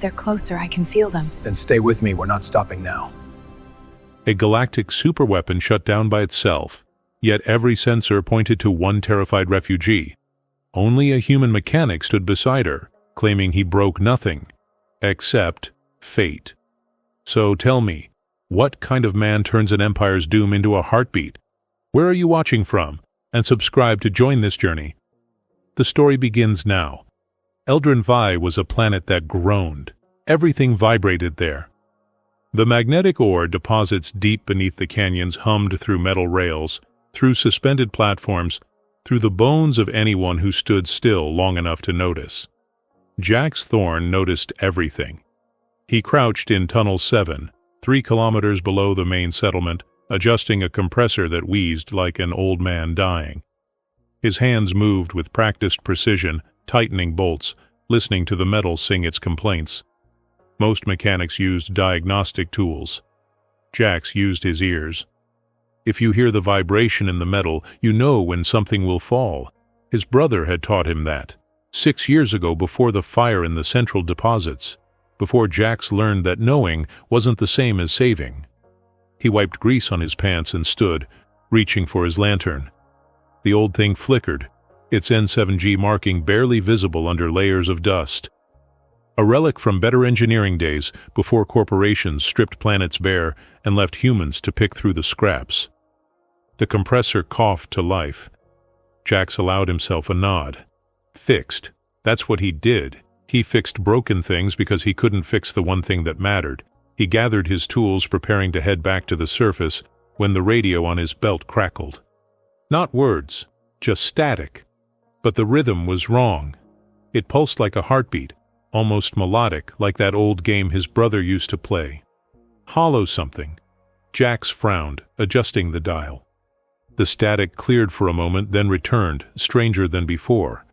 They're closer, I can feel them. Then stay with me, we're not stopping now. A galactic superweapon shut down by itself, yet every sensor pointed to one terrified refugee. Only a human mechanic stood beside her, claiming he broke nothing, except fate. So tell me, what kind of man turns an empire's doom into a heartbeat? Where are you watching from? And subscribe to join this journey. The story begins now. Eldrin Vi was a planet that groaned. Everything vibrated there. The magnetic ore deposits deep beneath the canyons hummed through metal rails, through suspended platforms, through the bones of anyone who stood still long enough to notice. Jax Thorne noticed everything. He crouched in Tunnel 7, 3 kilometers below the main settlement, adjusting a compressor that wheezed like an old man dying. His hands moved with practiced precision, tightening bolts, listening to the metal sing its complaints. Most mechanics used diagnostic tools. Jax used his ears. If you hear the vibration in the metal, you know when something will fall. His brother had taught him that, 6 years ago before the fire in the central deposits, before Jax learned that knowing wasn't the same as saving. He wiped grease on his pants and stood, reaching for his lantern. The old thing flickered, its N7G marking barely visible under layers of dust. A relic from better engineering days, before corporations stripped planets bare and left humans to pick through the scraps. The compressor coughed to life. Jax allowed himself a nod. Fixed. That's what he did. He fixed broken things because he couldn't fix the one thing that mattered. He gathered his tools, preparing to head back to the surface, when the radio on his belt crackled. Not words, just static. But the rhythm was wrong. It pulsed like a heartbeat, almost melodic, like that old game his brother used to play. Hollow something. Jax frowned, adjusting the dial. The static cleared for a moment, then returned, stranger than before.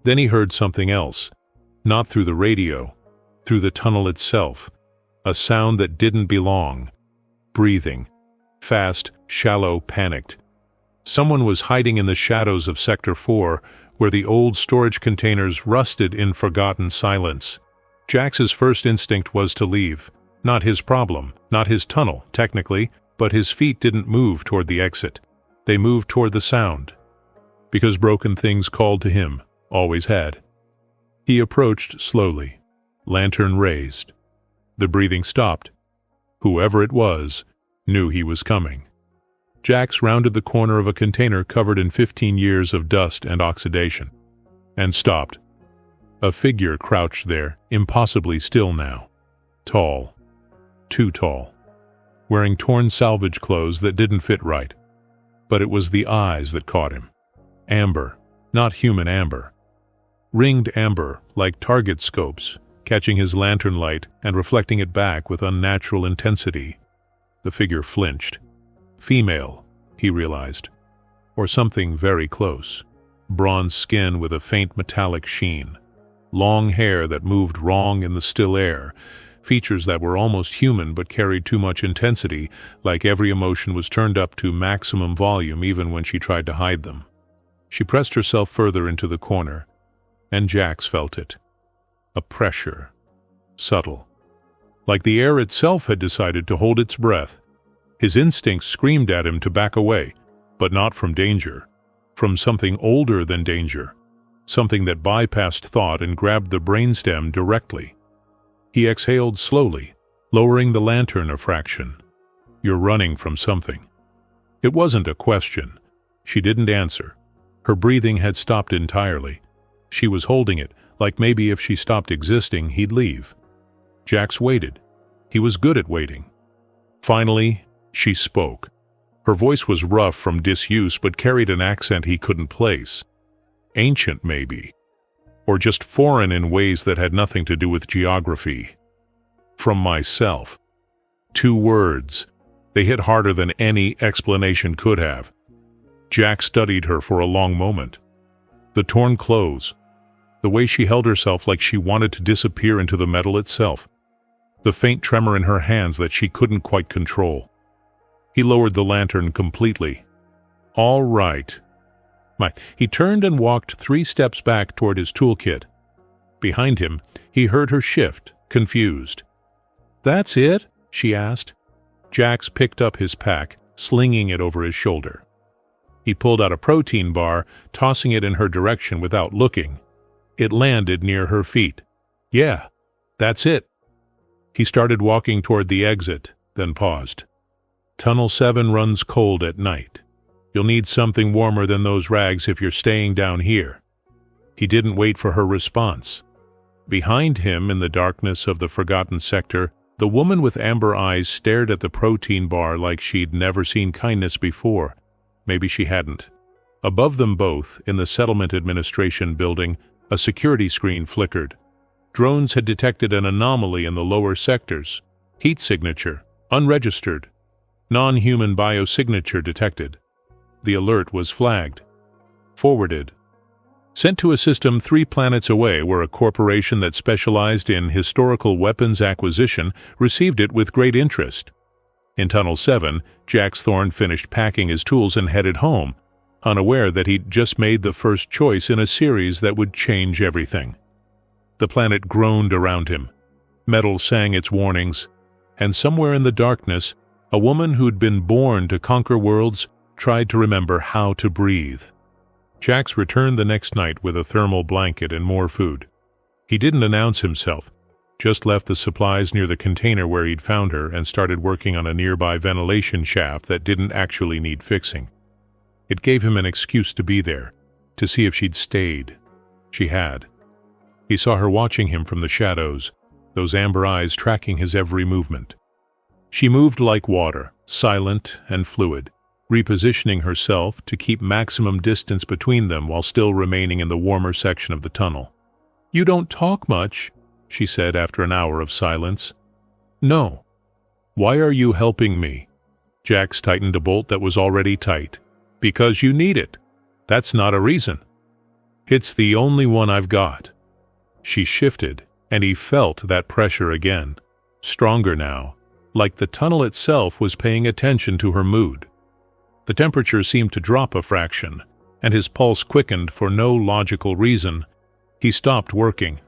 Then he heard something else. Not through the radio, through the tunnel itself. A sound that didn't belong. Breathing. Fast, shallow, panicked. Someone was hiding in the shadows of Sector 4, where the old storage containers rusted in forgotten silence. Jax's first instinct was to leave. Not his problem, not his tunnel, technically, but his feet didn't move toward the exit. They moved toward the sound. Because broken things called to him, always had. He approached slowly, lantern raised. The breathing stopped. Whoever it was knew he was coming. Jax rounded the corner of a container covered in 15 years of dust and oxidation, and stopped. A figure crouched there, impossibly still now. Tall. Too tall. Wearing torn salvage clothes that didn't fit right. But it was the eyes that caught him. Amber, not human amber. Ringed amber, like target scopes, catching his lantern light and reflecting it back with unnatural intensity. The figure flinched. Female, he realized. Or something very close. Bronze skin with a faint metallic sheen. Long hair that moved wrong in the still air. Features that were almost human but carried too much intensity, like every emotion was turned up to maximum volume even when she tried to hide them. She pressed herself further into the corner, and Jax felt it. A pressure. Subtle. Like the air itself had decided to hold its breath. His instincts screamed at him to back away, but not from danger. From something older than danger. Something that bypassed thought and grabbed the brainstem directly. He exhaled slowly, lowering the lantern a fraction. You're running from something. It wasn't a question. She didn't answer. Her breathing had stopped entirely. She was holding it, like maybe if she stopped existing, he'd leave. Jax waited. He was good at waiting. Finally, she spoke. Her voice was rough from disuse but carried an accent he couldn't place. Ancient, maybe. Or just foreign in ways that had nothing to do with geography. From myself. 2 words. They hit harder than any explanation could have. Jax studied her for a long moment. The torn clothes. The way she held herself like she wanted to disappear into the metal itself. The faint tremor in her hands that she couldn't quite control. He lowered the lantern completely. All right. He turned and walked 3 steps back toward his toolkit. Behind him, he heard her shift, confused. "That's it?" she asked. Jax picked up his pack, slinging it over his shoulder. He pulled out a protein bar, tossing it in her direction without looking. It landed near her feet. "Yeah, that's it." He started walking toward the exit, then paused. "Tunnel 7 runs cold at night. You'll need something warmer than those rags if you're staying down here." He didn't wait for her response. Behind him, in the darkness of the forgotten sector, the woman with amber eyes stared at the protein bar like she'd never seen kindness before. Maybe she hadn't. Above them both, in the Settlement Administration building, a security screen flickered. Drones had detected an anomaly in the lower sectors. Heat signature, unregistered. Non-human biosignature detected. The alert was flagged. Forwarded. Sent to a system 3 planets away where a corporation that specialized in historical weapons acquisition received it with great interest. In Tunnel 7, Jax Thorne finished packing his tools and headed home, unaware that he'd just made the first choice in a series that would change everything. The planet groaned around him. Metal sang its warnings, and somewhere in the darkness, a woman who'd been born to conquer worlds tried to remember how to breathe. Jax returned the next night with a thermal blanket and more food. He didn't announce himself, just left the supplies near the container where he'd found her and started working on a nearby ventilation shaft that didn't actually need fixing. It gave him an excuse to be there, to see if she'd stayed. She had. He saw her watching him from the shadows, those amber eyes tracking his every movement. She moved like water, silent and fluid, repositioning herself to keep maximum distance between them while still remaining in the warmer section of the tunnel. "You don't talk much," she said after an hour of silence. "No." "Why are you helping me?" Jax tightened a bolt that was already tight. "Because you need it. That's not a reason." "It's the only one I've got." She shifted, and he felt that pressure again, stronger now, like the tunnel itself was paying attention to her mood. The temperature seemed to drop a fraction, and his pulse quickened for no logical reason. He stopped working.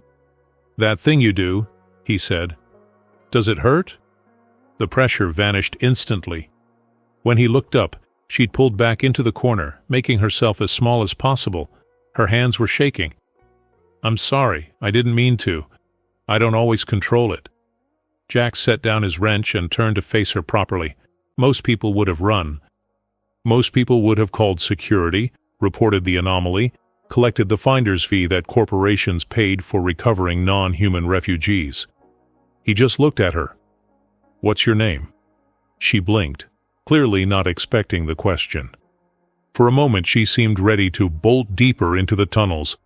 "That thing you do," he said. "Does it hurt?" The pressure vanished instantly. When he looked up, she'd pulled back into the corner, making herself as small as possible. Her hands were shaking. "I'm sorry, I didn't mean to. I don't always control it." Jax set down his wrench and turned to face her properly. Most people would have run. Most people would have called security, reported the anomaly, collected the finder's fee that corporations paid for recovering non-human refugees. He just looked at her. "What's your name?" She blinked, clearly not expecting the question. For a moment she seemed ready to bolt deeper into the tunnels.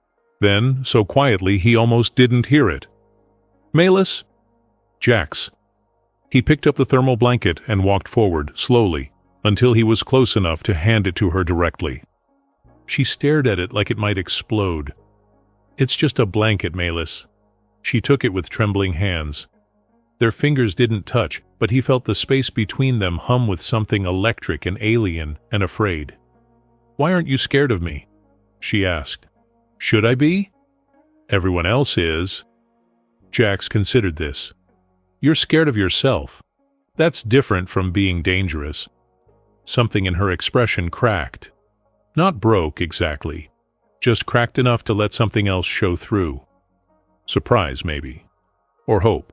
Then, so quietly he almost didn't hear it. "Malus?" "Jax." He picked up the thermal blanket and walked forward, slowly, until he was close enough to hand it to her directly. She stared at it like it might explode. "It's just a blanket, Malus." She took it with trembling hands. Their fingers didn't touch, but he felt the space between them hum with something electric and alien and afraid. "Why aren't you scared of me?" she asked. "Should I be?" "Everyone else is." Jax considered this. "You're scared of yourself. That's different from being dangerous." Something in her expression cracked. Not broke, exactly. Just cracked enough to let something else show through. Surprise, maybe. Or hope.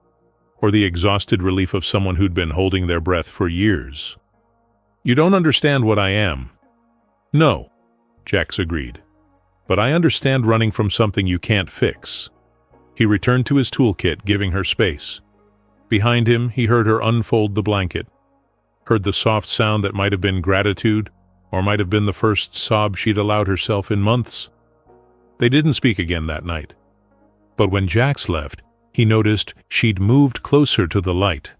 Or the exhausted relief of someone who'd been holding their breath for years. "You don't understand what I am." "No," Jax agreed. "But I understand running from something you can't fix." He returned to his toolkit, giving her space. Behind him, he heard her unfold the blanket. Heard the soft sound that might have been gratitude, or might have been the first sob she'd allowed herself in months. They didn't speak again that night. But when Jax left, he noticed she'd moved closer to the light.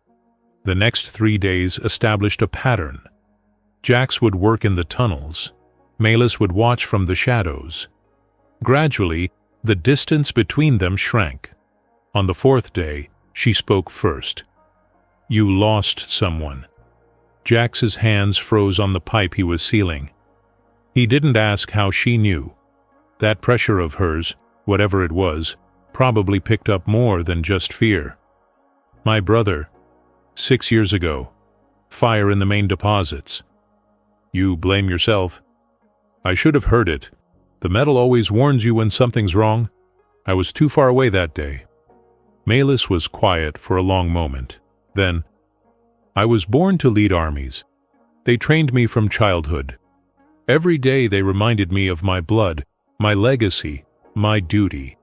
The next 3 days established a pattern. Jax would work in the tunnels. Malus would watch from the shadows. Gradually, the distance between them shrank. On the 4th day, she spoke first. "You lost someone." Jax's hands froze on the pipe he was sealing. He didn't ask how she knew. That pressure of hers, whatever it was, probably picked up more than just fear. My brother. 6 years ago. Fire in the main deposits. You blame yourself. I should have heard it. The metal always warns you when something's wrong. I was too far away that day. Malus was quiet for a long moment. Then, I was born to lead armies. They trained me from childhood. Every day they reminded me of my blood, my legacy, my duty.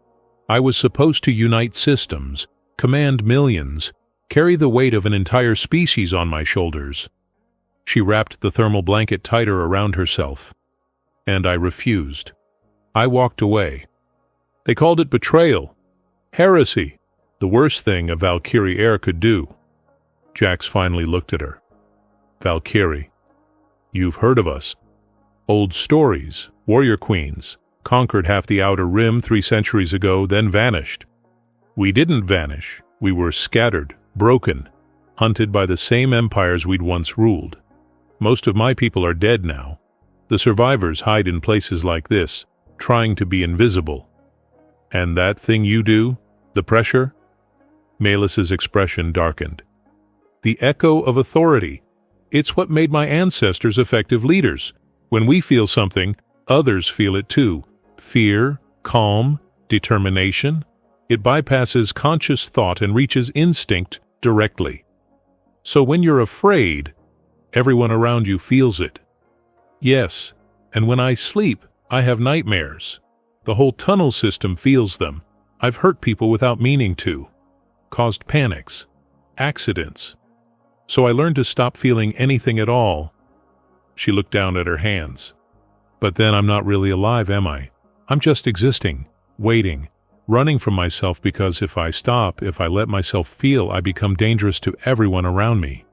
I was supposed to unite systems, command millions, carry the weight of an entire species on my shoulders. She wrapped the thermal blanket tighter around herself. And I refused. I walked away. They called it betrayal, heresy, the worst thing a Valkyrie heir could do. Jax finally looked at her. Valkyrie. You've heard of us. Old stories, warrior queens, conquered half the outer rim 3 centuries ago, then vanished. We didn't vanish. We were scattered, broken, hunted by the same empires we'd once ruled. Most of my people are dead now. The survivors hide in places like this, trying to be invisible. And that thing you do, the pressure? Malus's expression darkened. The echo of authority. It's what made my ancestors effective leaders. When we feel something, others feel it too. Fear, calm, determination. It bypasses conscious thought and reaches instinct directly. So when you're afraid, everyone around you feels it. Yes, and when I sleep, I have nightmares. The whole tunnel system feels them. I've hurt people without meaning to. Caused panics. Accidents. So I learned to stop feeling anything at all. She looked down at her hands. But then I'm not really alive, am I? I'm just existing, waiting, running from myself because if I stop, if I let myself feel, I become dangerous to everyone around me.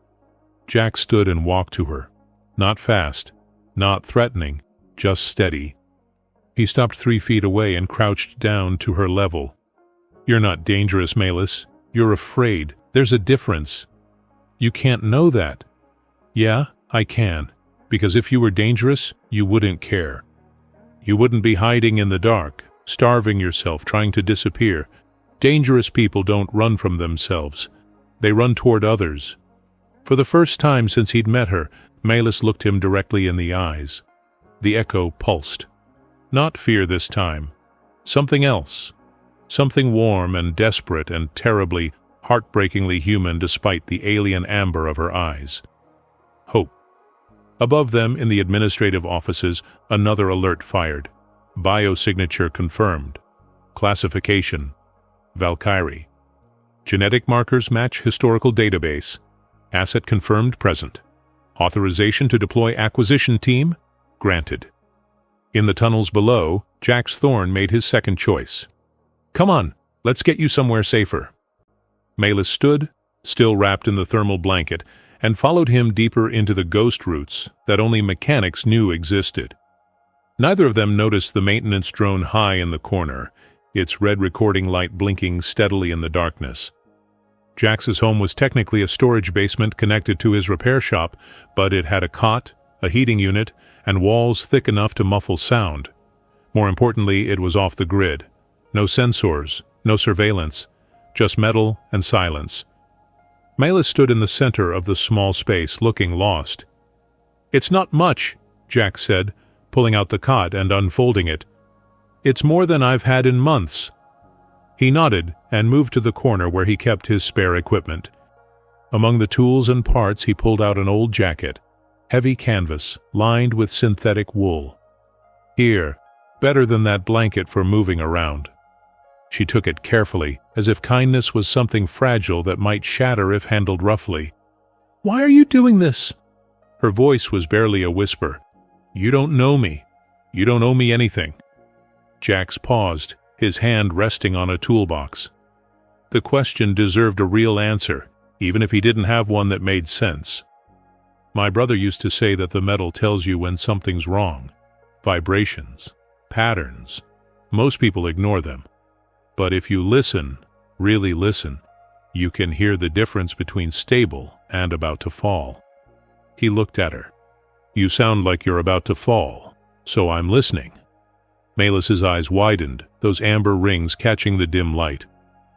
Jack stood and walked to her. Not fast, not threatening, just steady. He stopped 3 feet away and crouched down to her level. You're not dangerous, Malus. You're afraid. There's a difference. You can't know that. Yeah, I can. Because if you were dangerous, you wouldn't care. You wouldn't be hiding in the dark, starving yourself, trying to disappear. Dangerous people don't run from themselves. They run toward others. For the first time since he'd met her, Malus looked him directly in the eyes. The echo pulsed. Not fear this time. Something else. Something warm and desperate and terribly, heartbreakingly human despite the alien amber of her eyes. Hope. Above them, in the administrative offices, another alert fired. Biosignature confirmed. Classification. Valkyrie. Genetic markers match historical database. Asset confirmed present. Authorization to deploy acquisition team? Granted. In the tunnels below, Jax Thorne made his second choice. Come on, let's get you somewhere safer. Malus stood, still wrapped in the thermal blanket, and followed him deeper into the ghost roots that only mechanics knew existed. Neither of them noticed the maintenance drone high in the corner, its red recording light blinking steadily in the darkness. Jax's home was technically a storage basement connected to his repair shop, but it had a cot, a heating unit, and walls thick enough to muffle sound. More importantly, it was off the grid. No sensors, no surveillance, just metal and silence. Malus stood in the center of the small space, looking lost. It's not much, Jax said, pulling out the cot and unfolding it. It's more than I've had in months. He nodded and moved to the corner where he kept his spare equipment. Among the tools and parts he pulled out an old jacket, heavy canvas, lined with synthetic wool. Here, better than that blanket for moving around. She took it carefully, as if kindness was something fragile that might shatter if handled roughly. Why are you doing this? Her voice was barely a whisper. You don't know me. You don't owe me anything. Jax paused, his hand resting on a toolbox. The question deserved a real answer, even if he didn't have one that made sense. My brother used to say that the metal tells you when something's wrong. Vibrations, patterns. Most people ignore them. But if you listen, really listen, you can hear the difference between stable and about to fall. He looked at her. You sound like you're about to fall, so I'm listening. Malus's eyes widened, those amber rings catching the dim light.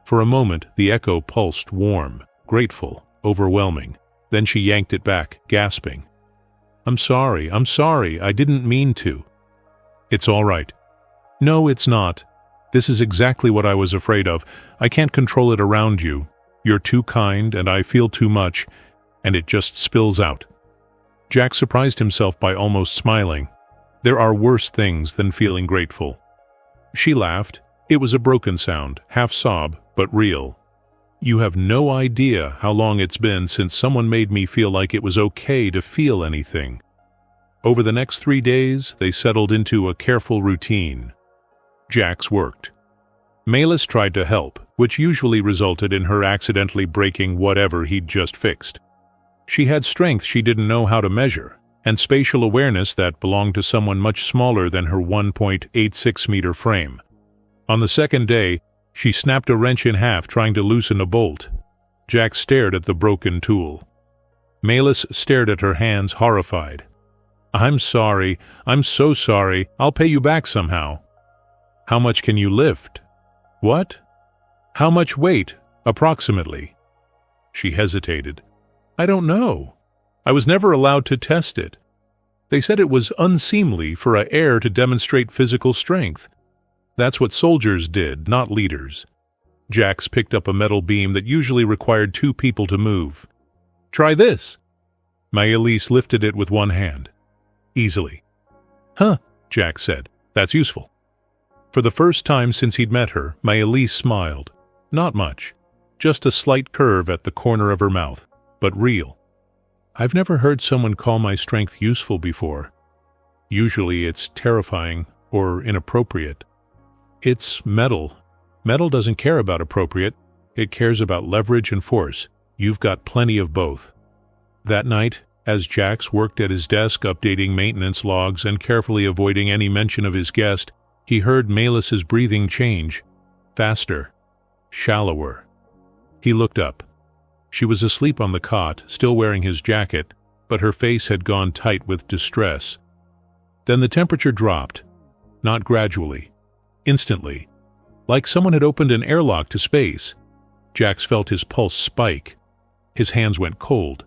For a moment, the echo pulsed warm, grateful, overwhelming. Then she yanked it back, gasping. I'm sorry, I didn't mean to." "It's all right." "No, it's not. This is exactly what I was afraid of. I can't control it around you. You're too kind, and I feel too much, and it just spills out." Jack surprised himself by almost smiling. There are worse things than feeling grateful. She laughed. It was a broken sound, half sob, but real. "You have no idea how long it's been since someone made me feel like it was okay to feel anything." Over the next 3 days, they settled into a careful routine. Jack's worked. Melis tried to help, which usually resulted in her accidentally breaking whatever he'd just fixed. She had strength she didn't know how to measure, and spatial awareness that belonged to someone much smaller than her 1.86-meter frame. On the second day, she snapped a wrench in half trying to loosen a bolt. Jack stared at the broken tool. Melis stared at her hands, horrified. I'm so sorry, I'll pay you back somehow." "How much can you lift?" "What?" "How much weight, approximately?" She hesitated. "I don't know. I was never allowed to test it. They said it was unseemly for an heir to demonstrate physical strength. That's what soldiers did, not leaders." Jax picked up a metal beam that usually required 2 people to move. "Try this." Maëlys lifted it with one hand. Easily. "Huh," Jack said. "That's useful." For the first time since he'd met her, Maëlys smiled. Not much. Just a slight curve at the corner of her mouth, but real. "I've never heard someone call my strength useful before. Usually it's terrifying or inappropriate." "It's metal. Metal doesn't care about appropriate. It cares about leverage and force. You've got plenty of both." That night, as Jax worked at his desk updating maintenance logs and carefully avoiding any mention of his guest, he heard Melis's breathing change. Faster. Shallower. He looked up. She was asleep on the cot, still wearing his jacket, but her face had gone tight with distress. Then the temperature dropped. Not gradually. Instantly. Like someone had opened an airlock to space. Jax felt his pulse spike. His hands went cold.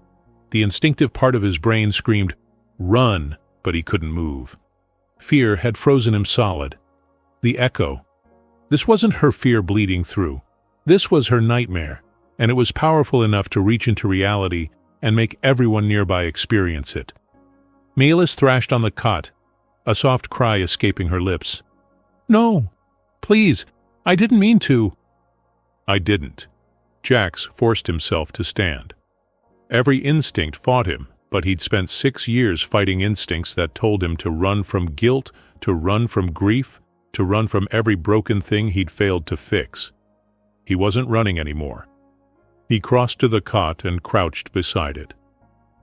The instinctive part of his brain screamed, "Run!" but he couldn't move. Fear had frozen him solid. The echo. This wasn't her fear bleeding through. This was her nightmare, and it was powerful enough to reach into reality and make everyone nearby experience it. Melis thrashed on the cot, a soft cry escaping her lips. "No! Please! I didn't mean to!" "I didn't." Jax forced himself to stand. Every instinct fought him, but he'd spent 6 years fighting instincts that told him to run from guilt, to run from grief, to run from every broken thing he'd failed to fix. He wasn't running anymore. He crossed to the cot and crouched beside it.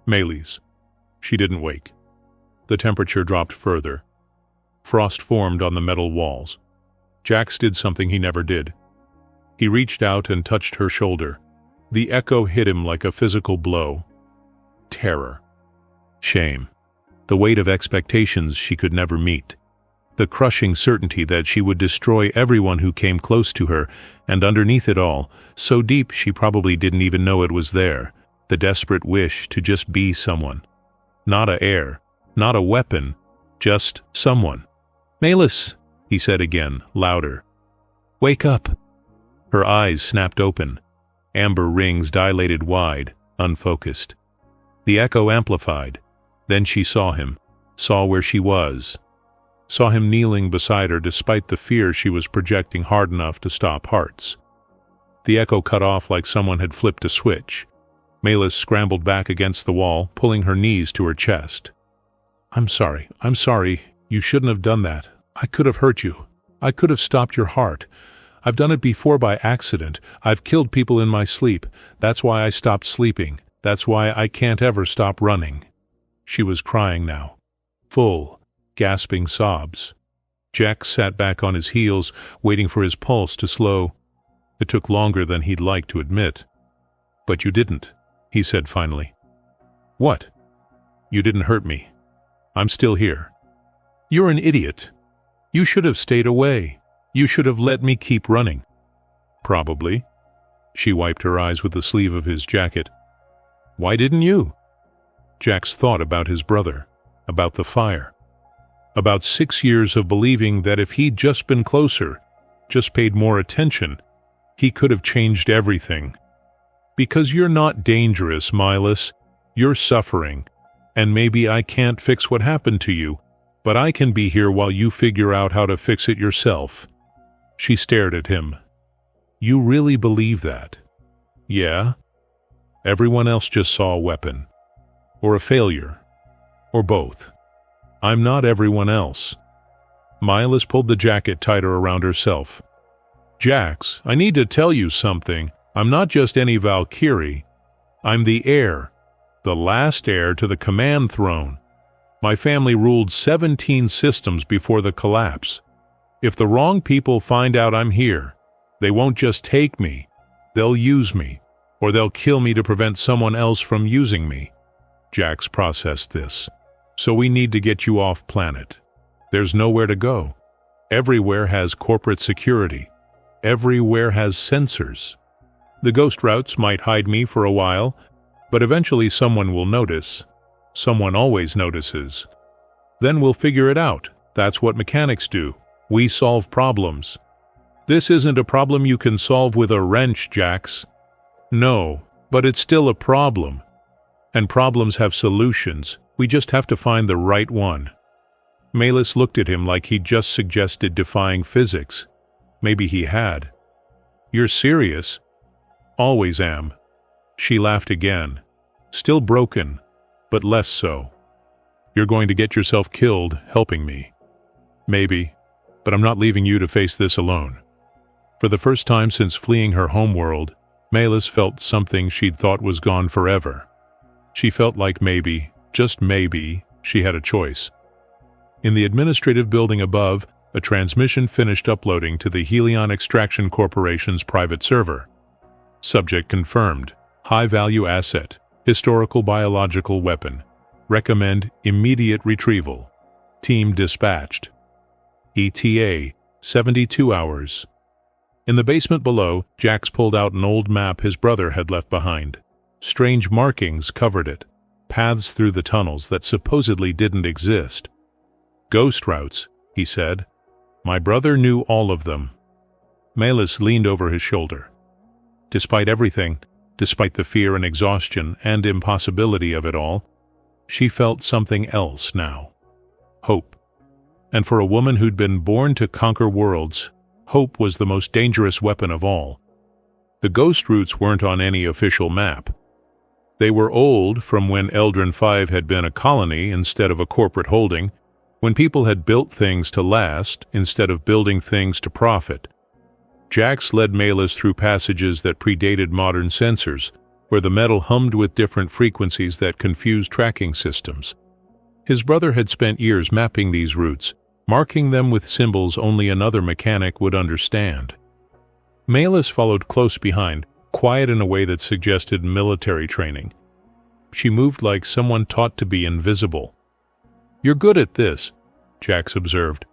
Melis. She didn't wake. The temperature dropped further. Frost formed on the metal walls. Jax did something he never did. He reached out and touched her shoulder. The echo hit him like a physical blow. Terror. Shame. The weight of expectations she could never meet. The crushing certainty that she would destroy everyone who came close to her, and underneath it all, so deep she probably didn't even know it was there, the desperate wish to just be someone. Not a heir, not a weapon, just someone. "Melis," he said again, louder. "Wake up." Her eyes snapped open. Amber rings dilated wide, unfocused. The echo amplified. Then she saw him, saw where she was. Saw him kneeling beside her despite the fear she was projecting hard enough to stop hearts. The echo cut off like someone had flipped a switch. Melis scrambled back against the wall, pulling her knees to her chest. I'm sorry. You shouldn't have done that. I could have hurt you. I could have stopped your heart. I've done it before by accident. I've killed people in my sleep. That's why I stopped sleeping. That's why I can't ever stop running." She was crying now. Full, gasping sobs. Jack sat back on his heels, waiting for his pulse to slow. It took longer than he'd like to admit. "But you didn't," he said finally. "What?" "You didn't hurt me. I'm still here." "You're an idiot. You should have stayed away. You should have let me keep running." "Probably." She wiped her eyes with the sleeve of his jacket. Why didn't you? Jax thought about his brother, about the fire, about 6 years of believing that if he'd just been closer, just paid more attention, he could have changed everything. Because you're not dangerous, Miles. You're suffering, and maybe I can't fix what happened to you, but I can be here while you figure out how to fix it yourself. She stared at him. You really believe that? Yeah? Everyone else just saw a weapon. Or a failure. Or both. I'm not everyone else. Miles pulled the jacket tighter around herself. Jax, I need to tell you something. I'm not just any Valkyrie. I'm the heir. The last heir to the command throne. My family ruled 17 systems before the collapse. If the wrong people find out I'm here, they won't just take me. They'll use me. Or they'll kill me to prevent someone else from using me. Jax processed this. So we need to get you off planet. There's nowhere to go. Everywhere has corporate security. Everywhere has sensors. The ghost routes might hide me for a while, but eventually someone will notice. Someone always notices. Then we'll figure it out. That's what mechanics do. We solve problems. This isn't a problem you can solve with a wrench, Jax. No, but it's still a problem. And problems have solutions. We just have to find the right one. Miles looked at him like he'd just suggested defying physics. Maybe he had. You're serious? Always am. She laughed again. Still broken, but less so. You're going to get yourself killed helping me. Maybe, but I'm not leaving you to face this alone. For the first time since fleeing her homeworld, Miles felt something she'd thought was gone forever. She felt like maybe, just maybe, she had a choice. In the administrative building above, a transmission finished uploading to the Helion Extraction Corporation's private server. Subject confirmed. High-value asset. Historical biological weapon. Recommend immediate retrieval. Team dispatched. ETA, 72 hours. In the basement below, Jax pulled out an old map his brother had left behind. Strange markings covered it. Paths through the tunnels that supposedly didn't exist. Ghost routes, he said. My brother knew all of them. Miles leaned over his shoulder. Despite everything, despite the fear and exhaustion and impossibility of it all, she felt something else now. Hope. And for a woman who'd been born to conquer worlds, hope was the most dangerous weapon of all. The ghost routes weren't on any official map. They were old, from when Eldrin 5 had been a colony instead of a corporate holding, when people had built things to last instead of building things to profit. Jax led Miles through passages that predated modern sensors, where the metal hummed with different frequencies that confused tracking systems. His brother had spent years mapping these routes, marking them with symbols only another mechanic would understand. Miles followed close behind, quiet in a way that suggested military training. She moved like someone taught to be invisible. You're good at this, Jax observed.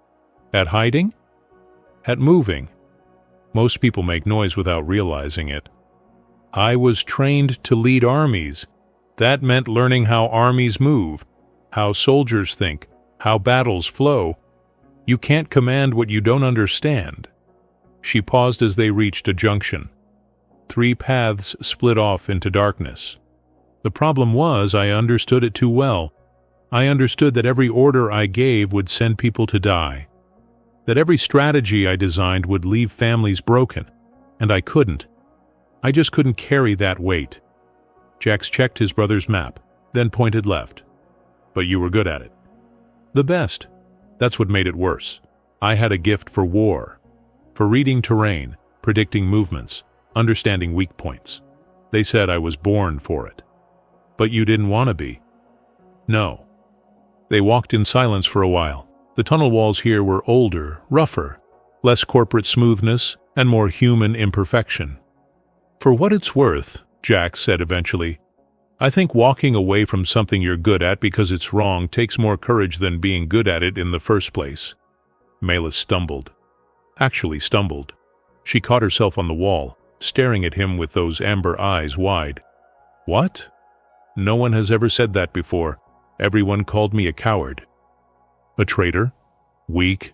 At hiding? At moving. Most people make noise without realizing it. I was trained to lead armies. That meant learning how armies move, how soldiers think, how battles flow. You can't command what you don't understand. She paused as they reached a junction. 3 paths split off into darkness. The problem was I understood it too well. I understood that every order I gave would send people to die. That every strategy I designed would leave families broken. And I couldn't. I just couldn't carry that weight. Jax checked his brother's map, then pointed left. But you were good at it. The best. That's what made it worse. I had a gift for war. For reading terrain, predicting movements, understanding weak points. They said I was born for it. But you didn't want to be. No. They walked in silence for a while. The tunnel walls here were older, rougher, less corporate smoothness, and more human imperfection. For what it's worth, Jax said eventually, I think walking away from something you're good at because it's wrong takes more courage than being good at it in the first place. Miles stumbled. Actually stumbled. She caught herself on the wall, staring at him with those amber eyes wide. What? No one has ever said that before. Everyone called me a coward. A traitor? Weak?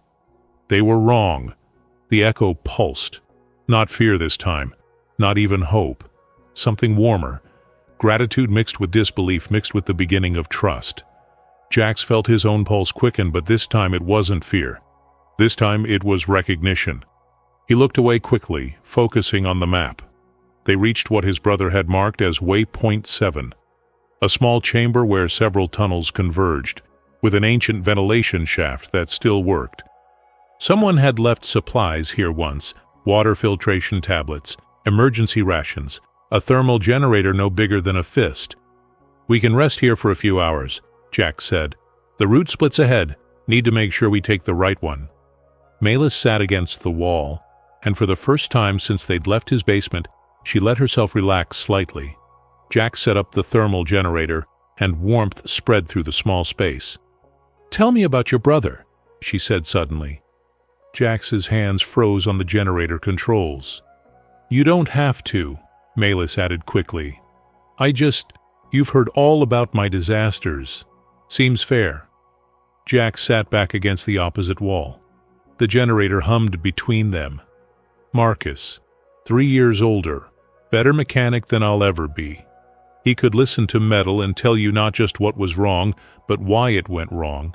They were wrong. The echo pulsed. Not fear this time. Not even hope. Something warmer. Gratitude mixed with disbelief, mixed with the beginning of trust. Jax felt his own pulse quicken, but this time it wasn't fear. This time it was recognition. He looked away quickly, focusing on the map. They reached what his brother had marked as Waypoint 7, a small chamber where several tunnels converged, with an ancient ventilation shaft that still worked. Someone had left supplies here once: water filtration tablets, emergency rations, a thermal generator no bigger than a fist. "We can rest here for a few hours," Jack said. "The route splits ahead. Need to make sure we take the right one." Melis sat against the wall, and for the first time since they'd left his basement, she let herself relax slightly. Jack set up the thermal generator, and warmth spread through the small space. "Tell me about your brother," she said suddenly. Jax's hands froze on the generator controls. "You don't have to," Melis added quickly. You've heard all about my disasters. Seems fair." Jack sat back against the opposite wall. The generator hummed between them. Marcus, 3 years older, better mechanic than I'll ever be. He could listen to metal and tell you not just what was wrong, but why it went wrong,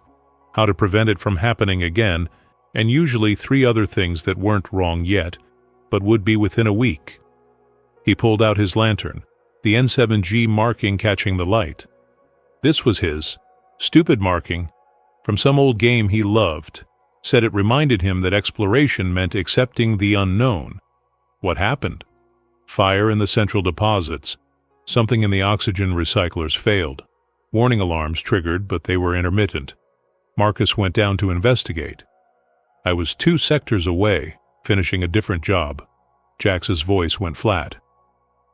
how to prevent it from happening again, and usually 3 other things that weren't wrong yet, but would be within a week. He pulled out his lantern, the N7G marking catching the light. This was his, stupid marking, from some old game he loved, said it reminded him that exploration meant accepting the unknown. What happened? Fire in the central deposits. Something in the oxygen recyclers failed. Warning alarms triggered, but they were intermittent. Marcus went down to investigate. I was 2 sectors away, finishing a different job. Jax's voice went flat.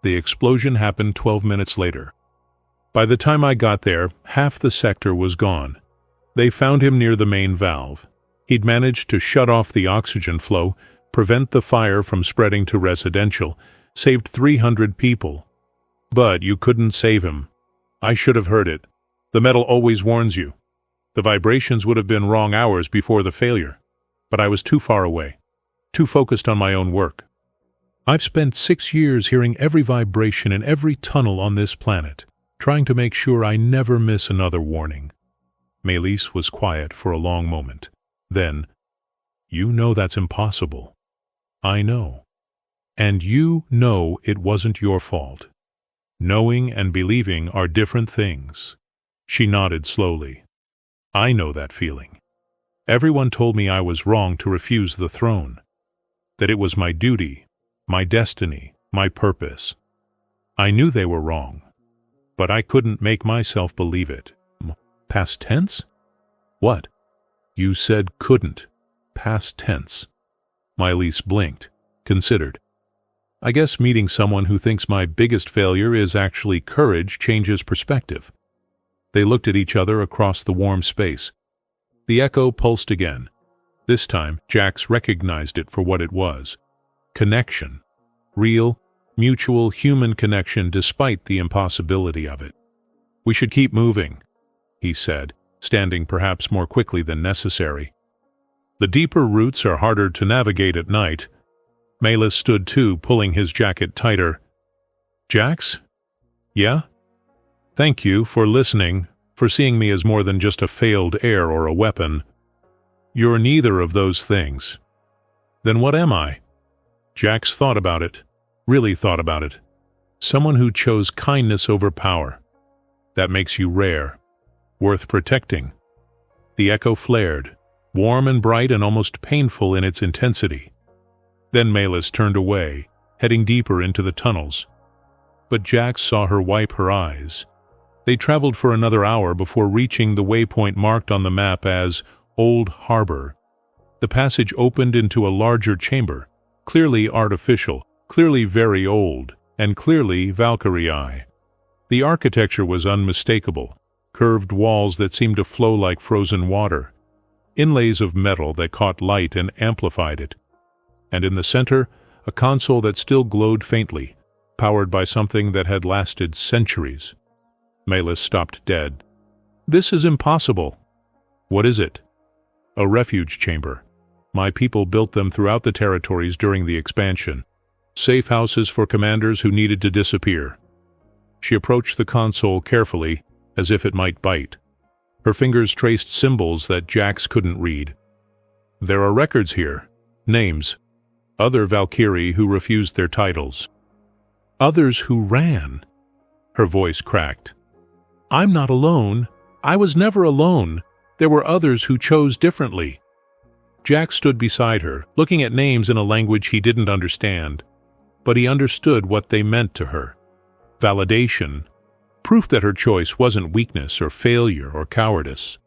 The explosion happened 12 minutes later. By the time I got there, half the sector was gone. They found him near the main valve. He'd managed to shut off the oxygen flow, prevent the fire from spreading to residential, saved 300 people. But you couldn't save him. I should have heard it. The metal always warns you. The vibrations would have been wrong hours before the failure. But I was too far away, too focused on my own work. I've spent 6 years hearing every vibration in every tunnel on this planet, trying to make sure I never miss another warning. Melis was quiet for a long moment. Then, "You know that's impossible." "I know. And you know it wasn't your fault. Knowing and believing are different things." She nodded slowly. "I know that feeling. Everyone told me I was wrong to refuse the throne, that it was my duty, my destiny, my purpose. I knew they were wrong, but I couldn't make myself believe it." Past tense? What? You said couldn't. Past tense. Melis blinked, considered. I guess meeting someone who thinks my biggest failure is actually courage changes perspective. They looked at each other across the warm space. The echo pulsed again. This time, Jax recognized it for what it was. Connection. Real, mutual human connection despite the impossibility of it. "We should keep moving," he said, standing perhaps more quickly than necessary. "The deeper routes are harder to navigate at night." Melis stood too, pulling his jacket tighter. "Jax? Yeah? Thank you for listening, for seeing me as more than just a failed heir or a weapon. You're neither of those things. Then what am I?" Jax thought about it, really thought about it. Someone who chose kindness over power. That makes you rare, worth protecting. The echo flared, warm and bright and almost painful in its intensity. Then Melis turned away, heading deeper into the tunnels. But Jax saw her wipe her eyes. They traveled for another hour before reaching the waypoint marked on the map as Old Harbor. The passage opened into a larger chamber, clearly artificial, clearly very old, and clearly Valkyrie. The architecture was unmistakable, curved walls that seemed to flow like frozen water, inlays of metal that caught light and amplified it, and in the center, a console that still glowed faintly, powered by something that had lasted centuries. Malus stopped dead. "This is impossible." "What is it?" "A refuge chamber. My people built them throughout the territories during the expansion. Safe houses for commanders who needed to disappear." She approached the console carefully, as if it might bite. Her fingers traced symbols that Jax couldn't read. "There are records here. Names. Other Valkyrie who refused their titles. Others who ran." Her voice cracked. "I'm not alone. I was never alone. There were others who chose differently." Jack stood beside her, looking at names in a language he didn't understand, but he understood what they meant to her. Validation. Proof that her choice wasn't weakness or failure or cowardice.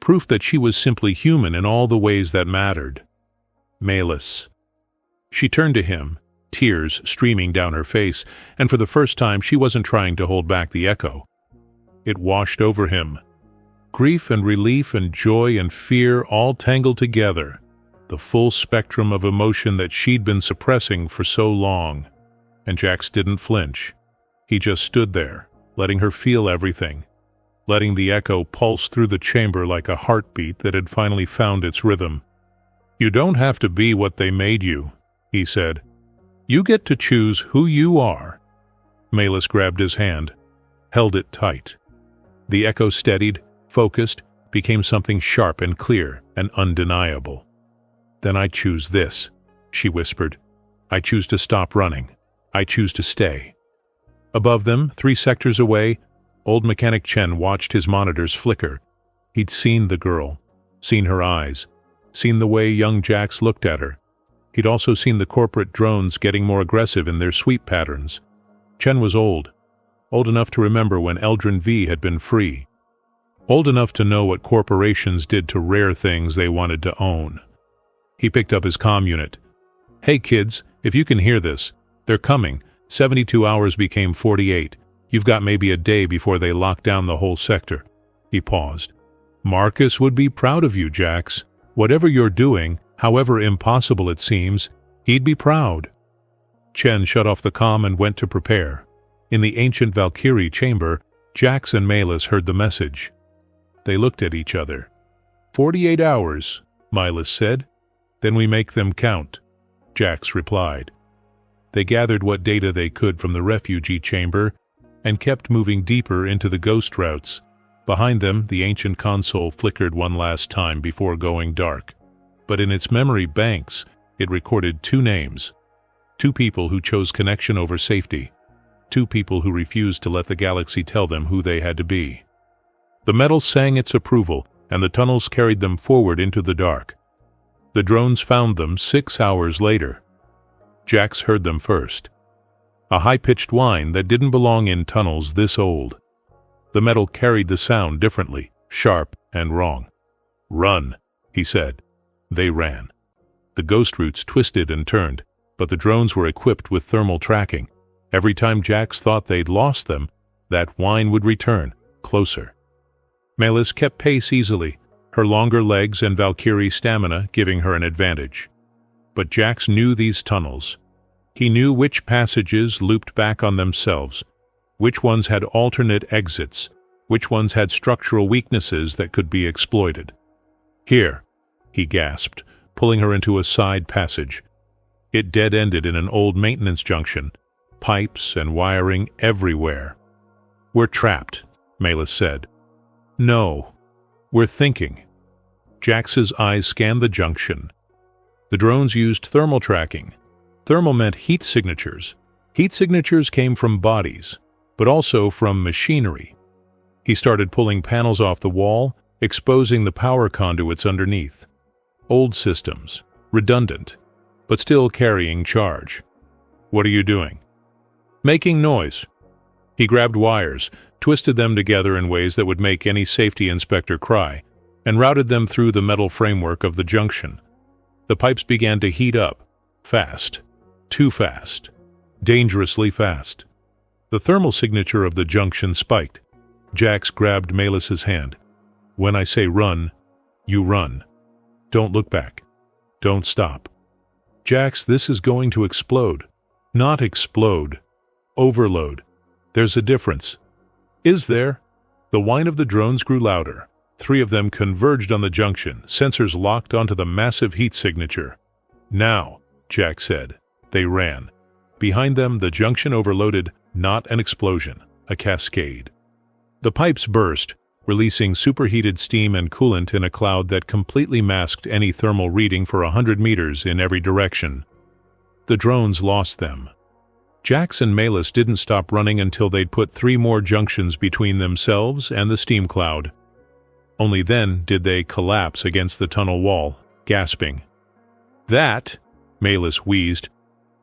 Proof that she was simply human in all the ways that mattered. Malus. She turned to him, tears streaming down her face, and for the first time she wasn't trying to hold back the echo. It washed over him. Grief and relief and joy and fear all tangled together, the full spectrum of emotion that she'd been suppressing for so long. And Jax didn't flinch. He just stood there, letting her feel everything, letting the echo pulse through the chamber like a heartbeat that had finally found its rhythm. "You don't have to be what they made you," he said. "You get to choose who you are." Malus grabbed his hand, held it tight. The echo steadied, focused, became something sharp and clear and undeniable. "Then I choose this," she whispered. "I choose to stop running. I choose to stay." Above them, 3 sectors away, old Mechanic Chen watched his monitors flicker. He'd seen the girl, seen her eyes, seen the way young Jax looked at her. He'd also seen the corporate drones getting more aggressive in their sweep patterns. Chen was old enough to remember when Eldrin V had been free. Old enough to know what corporations did to rare things they wanted to own. He picked up his comm unit. "Hey kids, if you can hear this, they're coming. 72 hours became 48. You've got maybe a day before they lock down the whole sector." He paused. "Marcus would be proud of you, Jax. Whatever you're doing, however impossible it seems, he'd be proud." Chen shut off the comm and went to prepare. In the ancient Valkyrie chamber, Jax and Malus heard the message. They looked at each other. 48 hours, Malus said. "Then we make them count," Jax replied. They gathered what data they could from the refugee chamber and kept moving deeper into the ghost routes. Behind them, the ancient console flickered one last time before going dark. But in its memory banks, it recorded 2 names. 2 people who chose connection over safety. 2 people who refused to let the galaxy tell them who they had to be. The metal sang its approval, and the tunnels carried them forward into the dark. The drones found them 6 hours later. Jax heard them first. A high-pitched whine that didn't belong in tunnels this old. The metal carried the sound differently, sharp and wrong. "Run," he said. They ran. The ghost routes twisted and turned, but the drones were equipped with thermal tracking. Every time Jax thought they'd lost them, that whine would return, closer. Malus kept pace easily, her longer legs and Valkyrie stamina giving her an advantage. But Jax knew these tunnels. He knew which passages looped back on themselves, which ones had alternate exits, which ones had structural weaknesses that could be exploited. "Here," he gasped, pulling her into a side passage. It dead-ended in an old maintenance junction, pipes and wiring everywhere. "We're trapped," Malus said. "No, we're thinking." Jax's eyes scanned the junction. The drones used thermal tracking. Thermal meant heat signatures. Heat signatures came from bodies, but also from machinery. He started pulling panels off the wall, exposing the power conduits underneath. Old systems, redundant, but still carrying charge. "What are you doing?" "Making noise." He grabbed wires, twisted them together in ways that would make any safety inspector cry, and routed them through the metal framework of the junction. The pipes began to heat up, fast, too fast, dangerously fast. The thermal signature of the junction spiked. Jax grabbed Malus's hand. "When I say run, you run. Don't look back. Don't stop." Jax, this is going to explode. Not explode. Overload. There's a difference. Is there? The whine of the drones grew louder. 3 of them converged on the junction, sensors locked onto the massive heat signature. Now, Jack said. They ran. Behind them, the junction overloaded, not an explosion, a cascade. The pipes burst, releasing superheated steam and coolant in a cloud that completely masked any thermal reading for 100 meters in every direction. The drones lost them. Jax and Malus didn't stop running until they'd put 3 more junctions between themselves and the steam cloud. Only then did they collapse against the tunnel wall, gasping. That, Malus wheezed,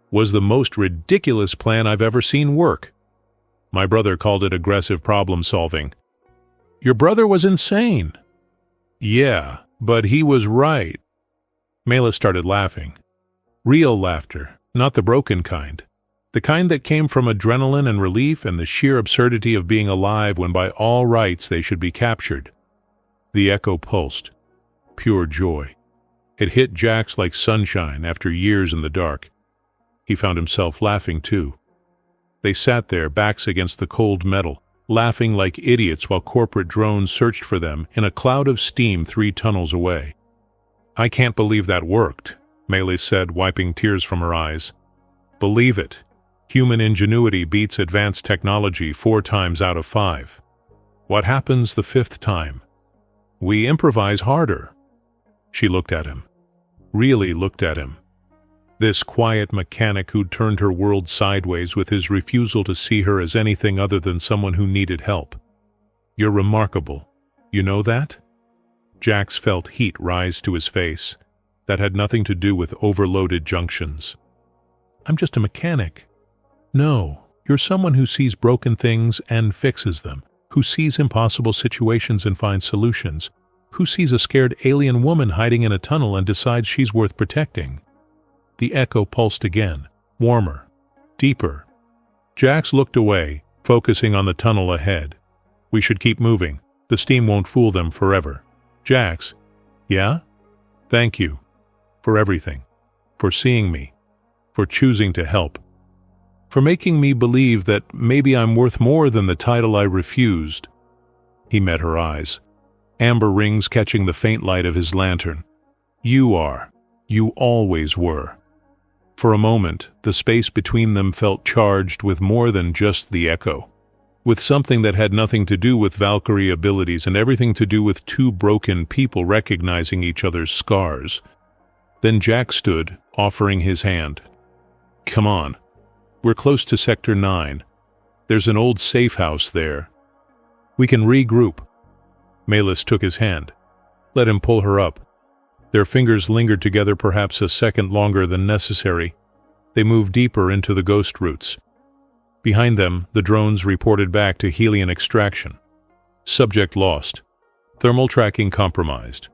was the most ridiculous plan I've ever seen work. My brother called it aggressive problem-solving. Your brother was insane. Yeah, but he was right. Malus started laughing. Real laughter, not the broken kind. The kind that came from adrenaline and relief and the sheer absurdity of being alive when by all rights they should be captured. The echo pulsed. Pure joy. It hit Jax like sunshine after years in the dark. He found himself laughing too. They sat there, backs against the cold metal, laughing like idiots while corporate drones searched for them in a cloud of steam 3 tunnels away. I can't believe that worked, Melee said, wiping tears from her eyes. Believe it. Human ingenuity beats advanced technology 4 times out of 5. What happens the 5th time? We improvise harder. She looked at him. Really looked at him. This quiet mechanic who'd turned her world sideways with his refusal to see her as anything other than someone who needed help. You're remarkable. You know that? Jax felt heat rise to his face. That had nothing to do with overloaded junctions. I'm just a mechanic. No, you're someone who sees broken things and fixes them, who sees impossible situations and finds solutions, who sees a scared alien woman hiding in a tunnel and decides she's worth protecting. The echo pulsed again, warmer, deeper. Jax looked away, focusing on the tunnel ahead. We should keep moving. The steam won't fool them forever. Jax, yeah? Thank you. For everything. For seeing me. For choosing to help. For making me believe that maybe I'm worth more than the title I refused. He met her eyes, amber rings catching the faint light of his lantern. You are. You always were. For a moment, the space between them felt charged with more than just the echo, with something that had nothing to do with Valkyrie abilities and everything to do with 2 broken people recognizing each other's scars. Then Jack stood, offering his hand. Come on. We're close to Sector 9. There's an old safe house there. We can regroup. Malus took his hand. Let him pull her up. Their fingers lingered together perhaps a second longer than necessary. They moved deeper into the ghost roots. Behind them, the drones reported back to Helion extraction. Subject lost. Thermal tracking compromised.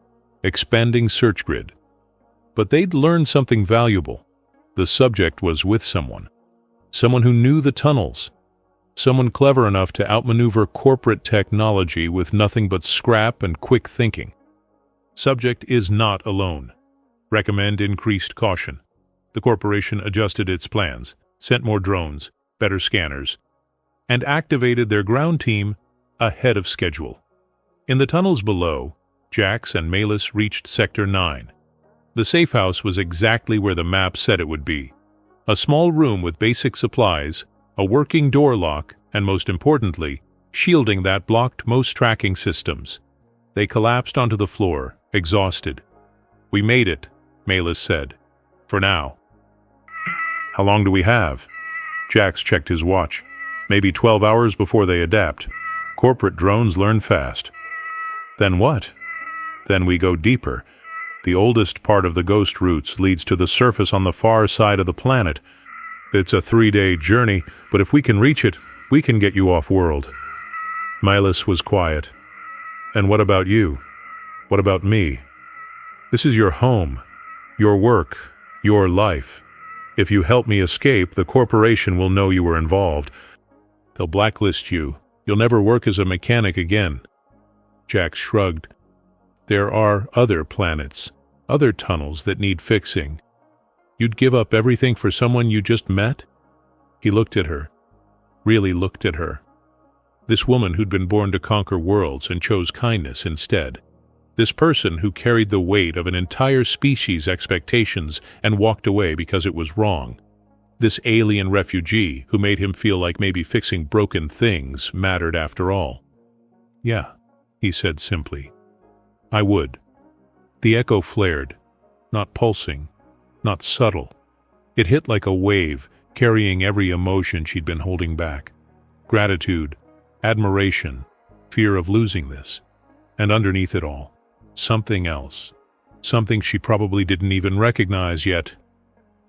Expanding search grid. But they'd learned something valuable. The subject was with someone. Someone who knew the tunnels. Someone clever enough to outmaneuver corporate technology with nothing but scrap and quick thinking. Subject is not alone. Recommend increased caution. The corporation adjusted its plans, sent more drones, better scanners, and activated their ground team ahead of schedule. In the tunnels below, Jax and Malus reached Sector 9. The safe house was exactly where the map said it would be. A small room with basic supplies, a working door lock, and most importantly, shielding that blocked most tracking systems. They collapsed onto the floor, exhausted. We made it, Malus said. For now. How long do we have? Jax checked his watch. Maybe 12 hours before they adapt. Corporate drones learn fast. Then what? Then we go deeper. The oldest part of the ghost roots leads to the surface on the far side of the planet. It's a 3-day journey, but if we can reach it, we can get you off-world. Malus was quiet. And what about you? What about me? This is your home, your work, your life. If you help me escape, the corporation will know you were involved. They'll blacklist you. You'll never work as a mechanic again. Jack shrugged. There are other planets, other tunnels that need fixing. You'd give up everything for someone you just met? He looked at her, really looked at her. This woman who'd been born to conquer worlds and chose kindness instead. This person who carried the weight of an entire species' expectations and walked away because it was wrong. This alien refugee who made him feel like maybe fixing broken things mattered after all. Yeah, he said simply. I would. The echo flared, not pulsing, not subtle. It hit like a wave, carrying every emotion she'd been holding back. Gratitude, admiration, fear of losing this. And underneath it all, something else. Something she probably didn't even recognize yet.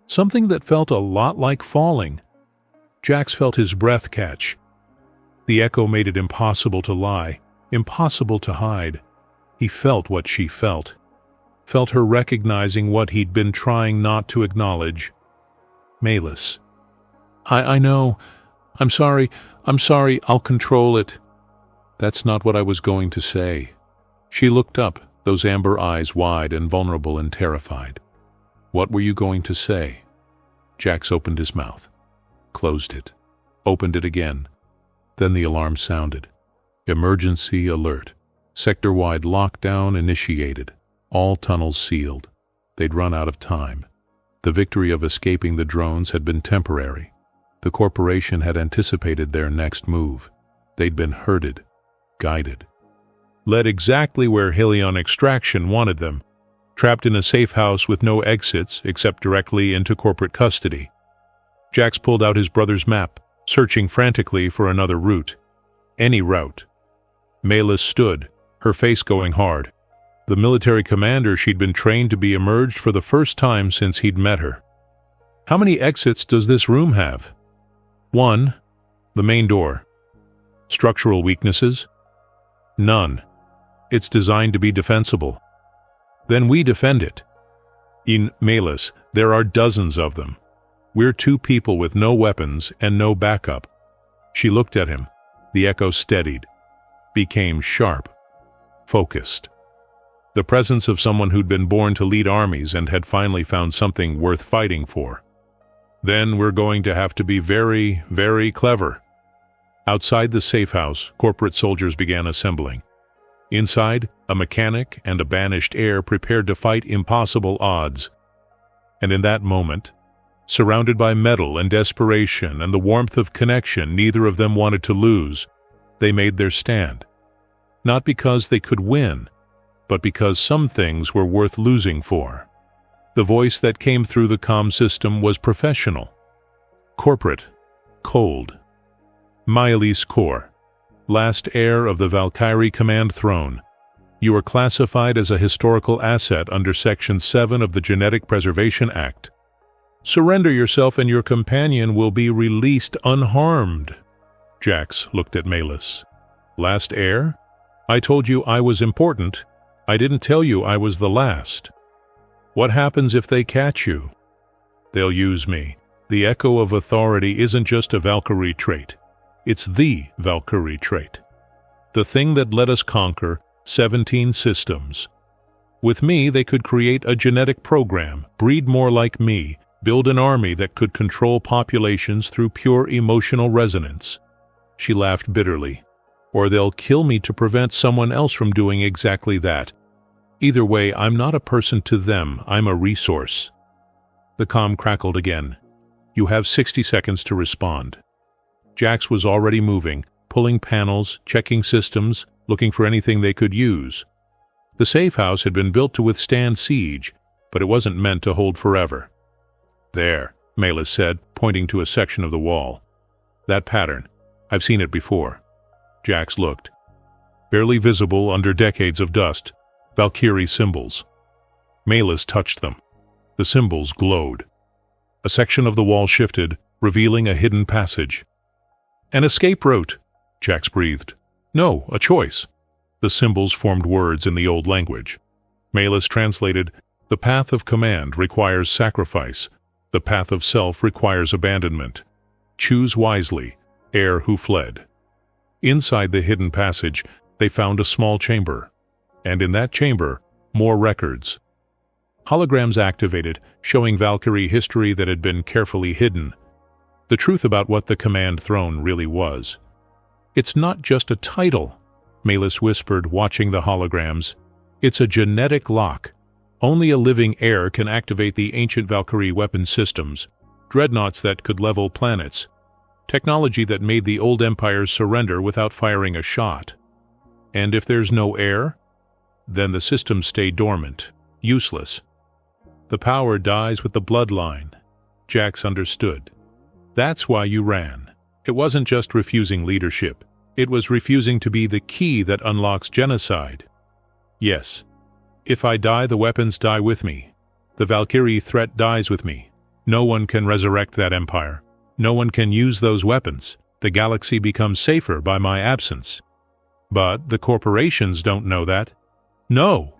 Something that felt a lot like falling. Jax felt his breath catch. The echo made it impossible to lie, impossible to hide. He felt what she felt. Felt her recognizing what he'd been trying not to acknowledge. Malus. I know. I'm sorry, I'll control it. That's not what I was going to say. She looked up, those amber eyes wide and vulnerable and terrified. What were you going to say? Jax opened his mouth, closed it, opened it again. Then the alarm sounded. Emergency alert. Sector-wide lockdown initiated. All tunnels sealed. They'd run out of time. The victory of escaping the drones had been temporary. The corporation had anticipated their next move. They'd been herded, guided. Led exactly where Helion Extraction wanted them, trapped in a safe house with no exits except directly into corporate custody. Jax pulled out his brother's map, searching frantically for another route. Any route. Malus stood, her face going hard. The military commander she'd been trained to be emerged for the first time since he'd met her. How many exits does this room have? 1. The main door. Structural weaknesses? None. It's designed to be defensible. Then we defend it. In Malus, there are dozens of them. We're 2 people with no weapons and no backup. She looked at him. The echo steadied, became sharp, focused. The presence of someone who'd been born to lead armies and had finally found something worth fighting for. Then we're going to have to be very, very clever. Outside the safe house, corporate soldiers began assembling. Inside, a mechanic and a banished heir prepared to fight impossible odds. And in that moment, surrounded by metal and desperation and the warmth of connection neither of them wanted to lose, they made their stand. Not because they could win, but because some things were worth losing for. The voice that came through the comm system was professional, corporate, cold. Mylis Kor, last heir of the Valkyrie command throne. You are classified as a historical asset under Section 7 of the Genetic Preservation Act. Surrender yourself and your companion will be released unharmed. Jax looked at Malus. Last heir? I told you I was important. I didn't tell you I was the last. What happens if they catch you? They'll use me. The echo of authority isn't just a Valkyrie trait. It's the Valkyrie trait. The thing that let us conquer 17 systems. With me, they could create a genetic program, breed more like me, build an army that could control populations through pure emotional resonance. She laughed bitterly. Or they'll kill me to prevent someone else from doing exactly that. Either way, I'm not a person to them, I'm a resource. The comm crackled again. You have 60 seconds to respond. Jax was already moving, pulling panels, checking systems, looking for anything they could use. The safe house had been built to withstand siege, but it wasn't meant to hold forever. There, Malus said, pointing to a section of the wall. That pattern. I've seen it before. Jax looked. Barely visible under decades of dust, Valkyrie symbols. Malus touched them. The symbols glowed. A section of the wall shifted, revealing a hidden passage. An escape route, Jax breathed. No, a choice. The symbols formed words in the old language. Malus translated, the path of command requires sacrifice. The path of self requires abandonment. Choose wisely, heir who fled. Inside the hidden passage, they found a small chamber. And in that chamber, more records. Holograms activated, showing Valkyrie history that had been carefully hidden. The truth about what the Command Throne really was. "It's not just a title," Malus whispered, watching the holograms. "It's a genetic lock. Only a living heir can activate the ancient Valkyrie weapon systems, dreadnoughts that could level planets, technology that made the old empires surrender without firing a shot. And if there's no heir, then the systems stay dormant, useless. The power dies with the bloodline." Jax understood. "That's why you ran. It wasn't just refusing leadership. It was refusing to be the key that unlocks genocide. Yes. If I die, the weapons die with me. The Valkyrie threat dies with me. No one can resurrect that empire. No one can use those weapons. The galaxy becomes safer by my absence. But the corporations don't know that. No.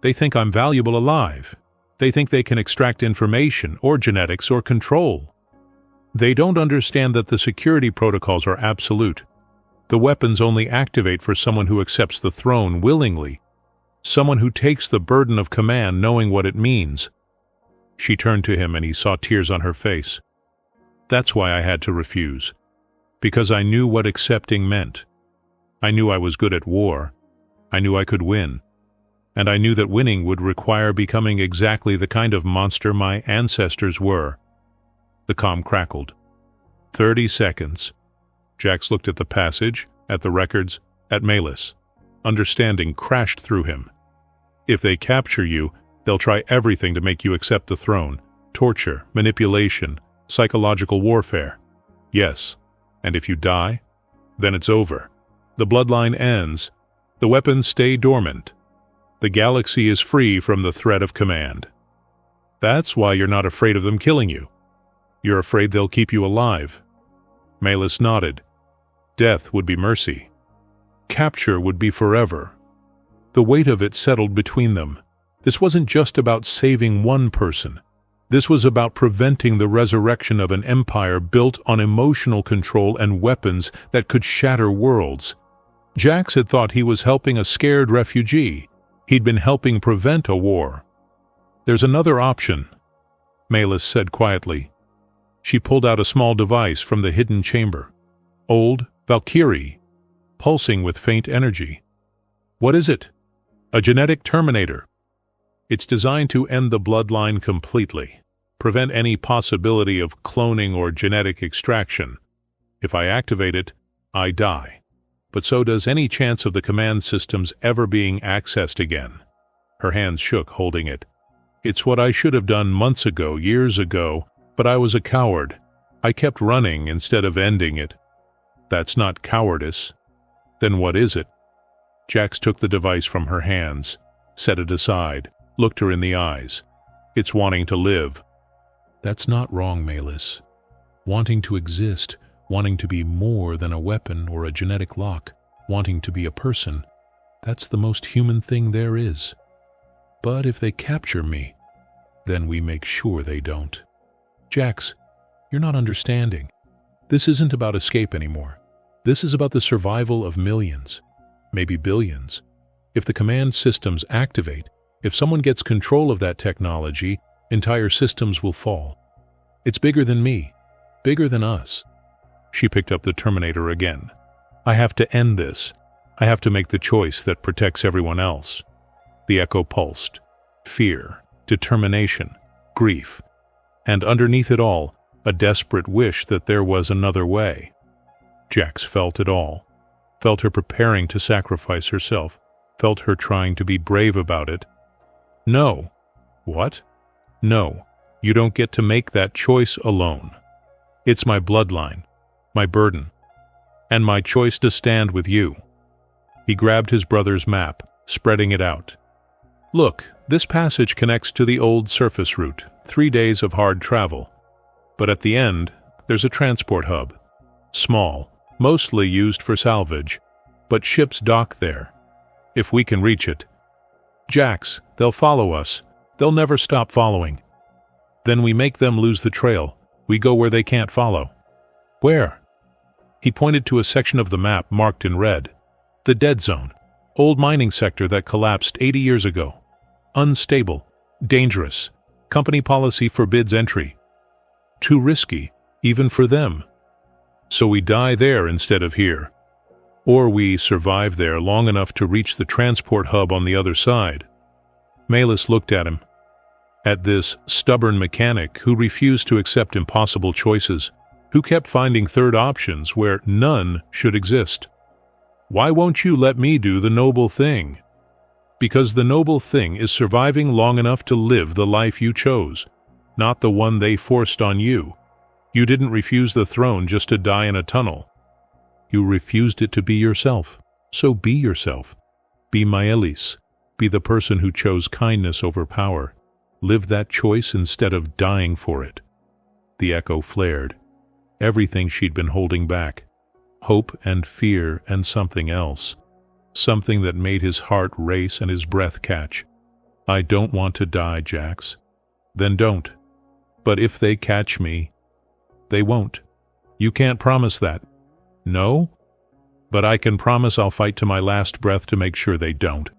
They think I'm valuable alive. They think they can extract information or genetics or control. They don't understand that the security protocols are absolute. The weapons only activate for someone who accepts the throne willingly, someone who takes the burden of command knowing what it means." She turned to him and he saw tears on her face. "That's why I had to refuse. Because I knew what accepting meant. I knew I was good at war. I knew I could win. And I knew that winning would require becoming exactly the kind of monster my ancestors were." The comm crackled. 30 seconds. Jax looked at the passage, at the records, at Malus. Understanding crashed through him. "If they capture you, they'll try everything to make you accept the throne. Torture, manipulation, psychological warfare. Yes. And if you die, then it's over. The bloodline ends. The weapons stay dormant. The galaxy is free from the threat of command. That's why you're not afraid of them killing you. You're afraid they'll keep you alive." Malus nodded. Death would be mercy. Capture would be forever. The weight of it settled between them. This wasn't just about saving one person. This was about preventing the resurrection of an empire built on emotional control and weapons that could shatter worlds. Jax had thought he was helping a scared refugee. He'd been helping prevent a war. "There's another option," Malus said quietly. She pulled out a small device from the hidden chamber. Old Valkyrie, pulsing with faint energy. "What is it?" "A genetic terminator. It's designed to end the bloodline completely, prevent any possibility of cloning or genetic extraction. If I activate it, I die. But so does any chance of the command systems ever being accessed again." Her hands shook, holding it. "It's what I should have done months ago, years ago, but I was a coward. I kept running instead of ending it." "That's not cowardice." "Then what is it?" Jax took the device from her hands, set it aside, looked her in the eyes. "It's wanting to live." "That's not wrong, Malus. Wanting to exist, wanting to be more than a weapon or a genetic lock, wanting to be a person, that's the most human thing there is. But if they capture me, then we make sure they don't." "Jax, you're not understanding. This isn't about escape anymore. This is about the survival of millions, maybe billions. If the command systems activate, if someone gets control of that technology, entire systems will fall. It's bigger than me, bigger than us." She picked up the Terminator again. "I have to end this. I have to make the choice that protects everyone else." The echo pulsed. Fear, determination, grief. And underneath it all, a desperate wish that there was another way. Jax felt it all. Felt her preparing to sacrifice herself. Felt her trying to be brave about it. "No." "What?" "No, you don't get to make that choice alone. It's my bloodline, my burden, and my choice to stand with you." He grabbed his brother's map, spreading it out. "Look, this passage connects to the old surface route, 3 days of hard travel. But at the end, there's a transport hub. Small, mostly used for salvage, but ships dock there. If we can reach it. Jax, they'll follow us. They'll never stop following. Then we make them lose the trail. We go where they can't follow." "Where?" He pointed to a section of the map marked in red. "The dead zone. Old mining sector that collapsed 80 years ago. Unstable. Dangerous. Company policy forbids entry. Too risky, even for them. So we die there instead of here. Or we survive there long enough to reach the transport hub on the other side. Malus looked at him. At this stubborn mechanic who refused to accept impossible choices, who kept finding third options where none should exist. Why won't you let me do the noble thing? Because the noble thing is surviving long enough to live the life you chose, not the one they forced on you. You didn't refuse the throne just to die in a tunnel. You refused it to be yourself. So be yourself. Be Maelis. Be the person who chose kindness over power. Live that choice instead of dying for it. The echo flared. Everything she'd been holding back. Hope and fear and something else. Something that made his heart race and his breath catch. I don't want to die, Jax. Then don't. But if they catch me, they won't. You can't promise that. No? But I can promise I'll fight to my last breath to make sure they don't.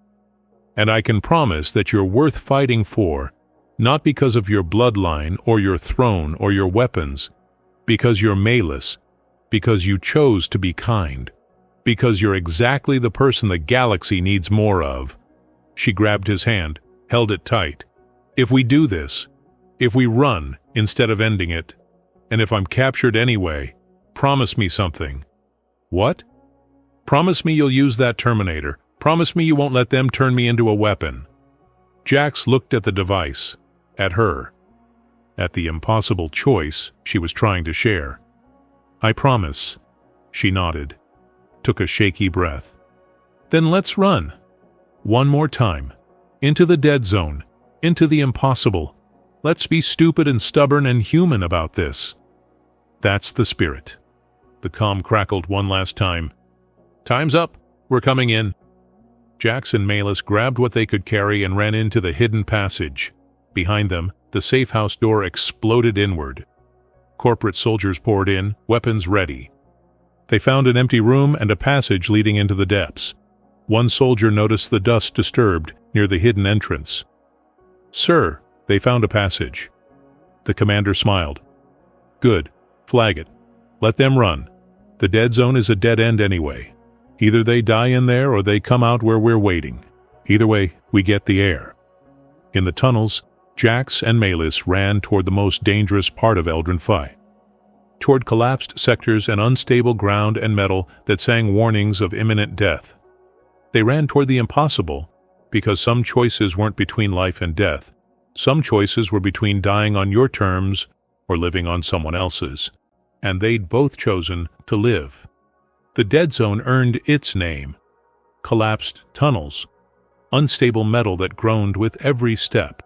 And I can promise that you're worth fighting for, not because of your bloodline or your throne or your weapons, because you're Malus, because you chose to be kind, because you're exactly the person the galaxy needs more of. She grabbed his hand, held it tight. If we do this, if we run instead of ending it, and if I'm captured anyway, promise me something. What? Promise me you'll use that Terminator. Promise me you won't let them turn me into a weapon. Jax looked at the device, at her, at the impossible choice she was trying to share. I promise. She nodded, took a shaky breath. Then let's run. One more time. Into the dead zone. Into the impossible. Let's be stupid and stubborn and human about this. That's the spirit. The comm crackled one last time. Time's up. We're coming in. Jax and Malus grabbed what they could carry and ran into the hidden passage. Behind them, the safe house door exploded inward. Corporate soldiers poured in, weapons ready. They found an empty room and a passage leading into the depths. One soldier noticed the dust disturbed near the hidden entrance. Sir, they found a passage. The commander smiled. Good. Flag it. Let them run. The dead zone is a dead end anyway. Either they die in there or they come out where we're waiting. Either way, we get the air. In the tunnels, Jax and Malus ran toward the most dangerous part of Eldrin Phi. Toward collapsed sectors and unstable ground and metal that sang warnings of imminent death. They ran toward the impossible because some choices weren't between life and death. Some choices were between dying on your terms or living on someone else's. And they'd both chosen to live. The dead zone earned its name. Collapsed tunnels. Unstable metal that groaned with every step.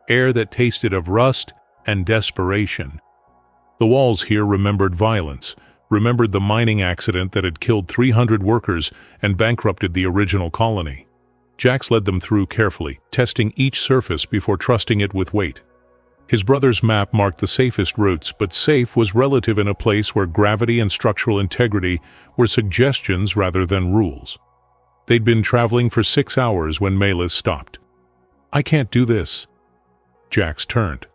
Air that tasted of rust and desperation. The walls here remembered violence, remembered the mining accident that had killed 300 workers and bankrupted the original colony. Jax led them through carefully, testing each surface before trusting it with weight. His brother's map marked the safest routes, but safe was relative in a place where gravity and structural integrity were suggestions rather than rules. They'd been traveling for 6 hours when Malus stopped. I can't do this. Jax turned.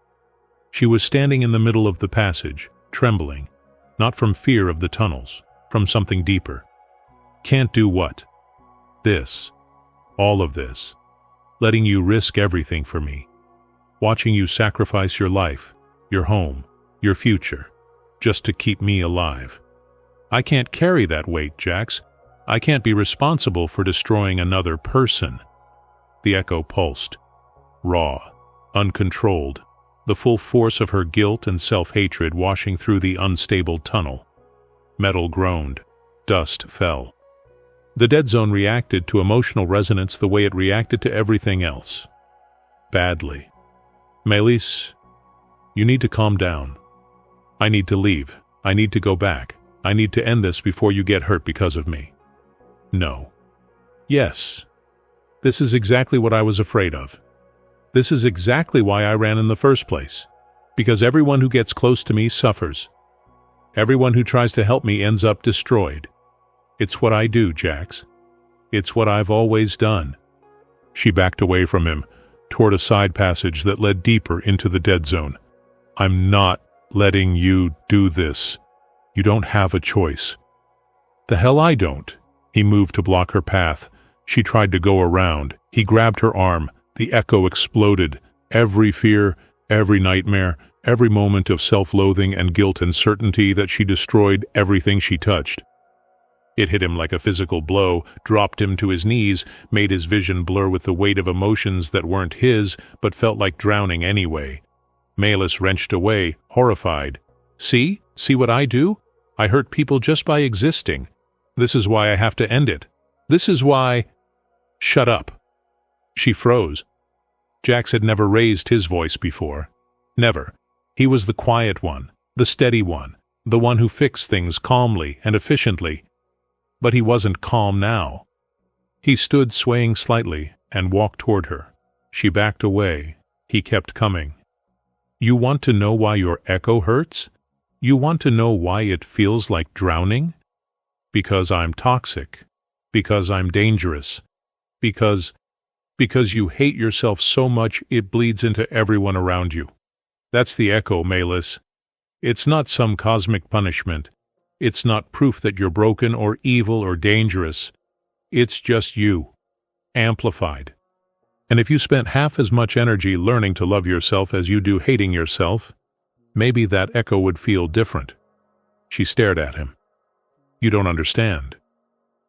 She was standing in the middle of the passage, trembling, not from fear of the tunnels, from something deeper. Can't do what? This. All of this. Letting you risk everything for me. Watching you sacrifice your life, your home, your future, just to keep me alive. I can't carry that weight, Jax. I can't be responsible for destroying another person. The echo pulsed. Raw, uncontrolled, the full force of her guilt and self-hatred washing through the unstable tunnel. Metal groaned. Dust fell. The dead zone reacted to emotional resonance the way it reacted to everything else. Badly. Malus, you need to calm down. I need to leave. I need to go back. I need to end this before you get hurt because of me. No. Yes. This is exactly what I was afraid of. This is exactly why I ran in the first place. Because everyone who gets close to me suffers. Everyone who tries to help me ends up destroyed. It's what I do, Jax. It's what I've always done. She backed away from him, toward a side passage that led deeper into the dead zone. "I'm not letting you do this. You don't have a choice." "The hell I don't." He moved to block her path. She tried to go around. He grabbed her arm. The echo exploded. Every fear, every nightmare, every moment of self-loathing and guilt and certainty that she destroyed everything she touched. It hit him like a physical blow, dropped him to his knees, made his vision blur with the weight of emotions that weren't his, but felt like drowning anyway. Malus wrenched away, horrified. See? See what I do? I hurt people just by existing. This is why I have to end it. This is why— Shut up. She froze. Jax had never raised his voice before. Never. He was the quiet one, the steady one, the one who fixed things calmly and efficiently. But he wasn't calm now. He stood swaying slightly and walked toward her. She backed away. He kept coming. "You want to know why your echo hurts? You want to know why it feels like drowning? Because I'm toxic. Because I'm dangerous. Because you hate yourself so much it bleeds into everyone around you. That's the echo, Malus. It's not some cosmic punishment. It's not proof that you're broken or evil or dangerous. It's just you, amplified. And if you spent half as much energy learning to love yourself as you do hating yourself, maybe that echo would feel different." She stared at him. "You don't understand."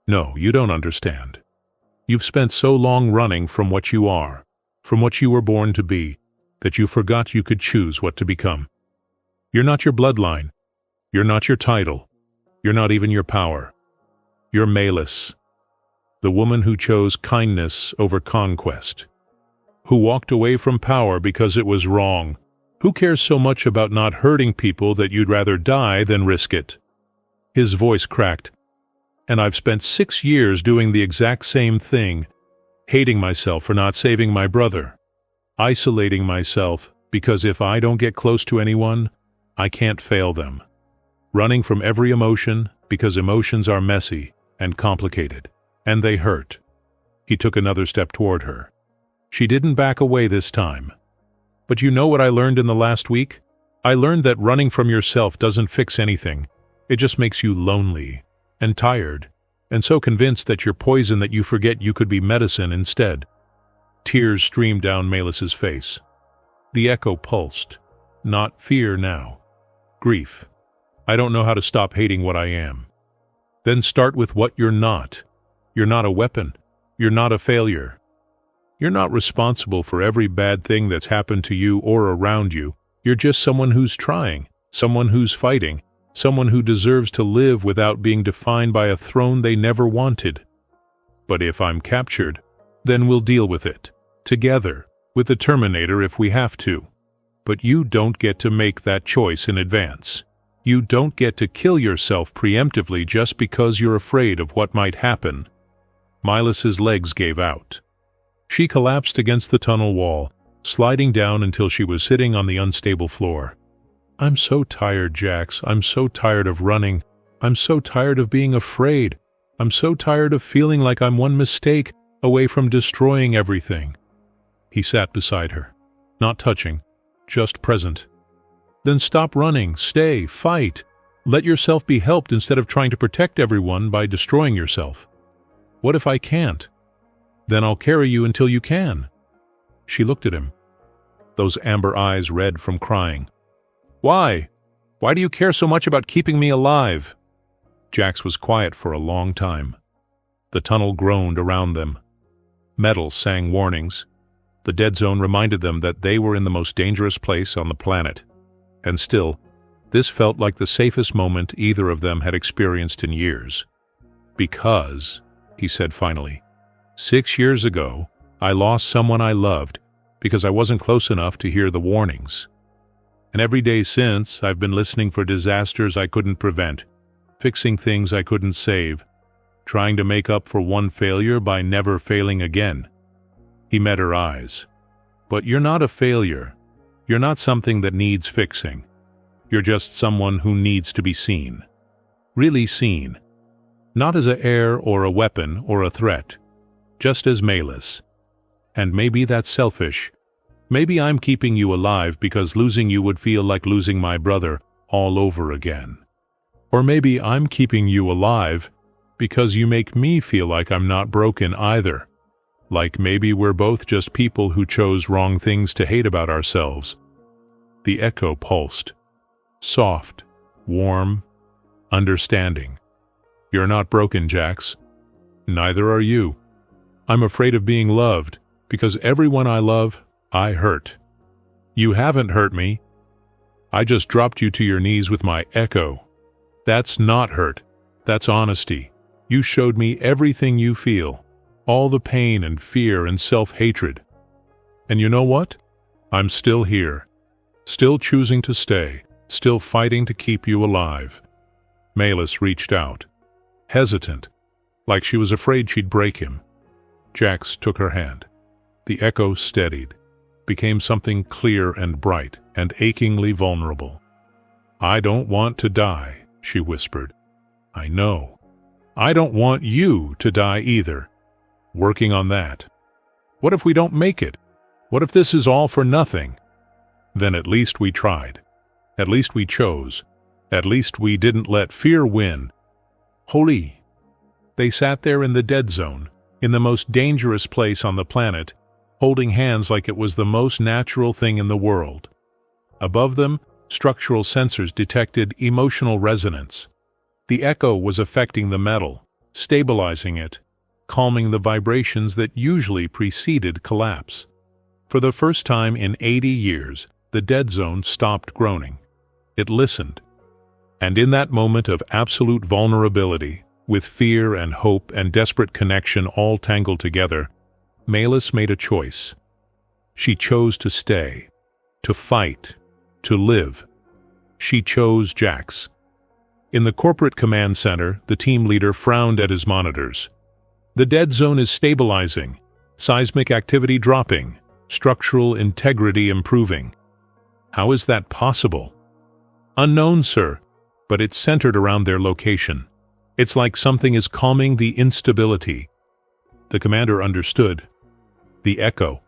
"No, you don't understand. You've spent so long running from what you are, from what you were born to be, that you forgot you could choose what to become. You're not your bloodline. You're not your title. You're not even your power. You're Malus, the woman who chose kindness over conquest, who walked away from power because it was wrong, who cares so much about not hurting people that you'd rather die than risk it." His voice cracked. "And I've spent 6 years doing the exact same thing, hating myself for not saving my brother, isolating myself because if I don't get close to anyone, I can't fail them. Running from every emotion because emotions are messy and complicated, and they hurt." He took another step toward her. She didn't back away this time. "But you know what I learned in the last week? I learned that running from yourself doesn't fix anything. It just makes you lonely and tired, and so convinced that you're poison that you forget you could be medicine instead." Tears streamed down Malus's face. The echo pulsed. Not fear now. Grief. "I don't know how to stop hating what I am." "Then start with what you're not. You're not a weapon. You're not a failure. You're not responsible for every bad thing that's happened to you or around you. You're just someone who's trying, someone who's fighting, someone who deserves to live without being defined by a throne they never wanted. But if I'm captured, then we'll deal with it. Together, with the Terminator if we have to. But you don't get to make that choice in advance. You don't get to kill yourself preemptively just because you're afraid of what might happen." Malus's legs gave out. She collapsed against the tunnel wall, sliding down until she was sitting on the unstable floor. "I'm so tired, Jax. I'm so tired of running. I'm so tired of being afraid. I'm so tired of feeling like I'm one mistake away from destroying everything." He sat beside her, not touching, just present. "Then stop running. Stay. Fight. Let yourself be helped instead of trying to protect everyone by destroying yourself." "What if I can't?" "Then I'll carry you until you can." She looked at him, those amber eyes red from crying. "Why? Why do you care so much about keeping me alive?" Jax was quiet for a long time. The tunnel groaned around them. Metal sang warnings. The dead zone reminded them that they were in the most dangerous place on the planet. And still, this felt like the safest moment either of them had experienced in years. "Because," he said finally, 6 years ago, I lost someone I loved because I wasn't close enough to hear the warnings. And every day since, I've been listening for disasters I couldn't prevent, fixing things I couldn't save, trying to make up for one failure by never failing again." He met her eyes. "But you're not a failure. You're not something that needs fixing. You're just someone who needs to be seen. Really seen. Not as a heir or a weapon or a threat. Just as Malus. And maybe that's selfish. Maybe I'm keeping you alive because losing you would feel like losing my brother all over again. Or maybe I'm keeping you alive because you make me feel like I'm not broken either. Like maybe we're both just people who chose wrong things to hate about ourselves. The echo pulsed. Soft, warm, understanding. You're not broken, Jax. Neither are you. I'm afraid of being loved, because everyone I love, I hurt. You haven't hurt me. I just dropped you to your knees with my echo. That's not hurt. That's honesty. You showed me everything you feel, all the pain and fear and self-hatred. And you know what? I'm still here, still choosing to stay, still fighting to keep you alive. Malus reached out, hesitant, like she was afraid she'd break him. Jax took her hand. The echo steadied, became something clear and bright and achingly vulnerable. I don't want to die, she whispered. I know. I don't want you to die either. Working on that. What if we don't make it? What if this is all for nothing? Then at least we tried. At least we chose. At least we didn't let fear win. Holy. They sat there in the dead zone, in the most dangerous place on the planet, holding hands like it was the most natural thing in the world. Above them, structural sensors detected emotional resonance. The echo was affecting the metal, stabilizing it, calming the vibrations that usually preceded collapse. For the first time in 80 years, the dead zone stopped groaning. It listened. And in that moment of absolute vulnerability, with fear and hope and desperate connection all tangled together, Malus made a choice. She chose to stay, to fight, to live. She chose Jax. In the corporate command center, the team leader frowned at his monitors. The dead zone is stabilizing, seismic activity dropping, structural integrity improving. How is that possible? Unknown, sir, but it's centered around their location. It's like something is calming the instability. The commander understood. The echo.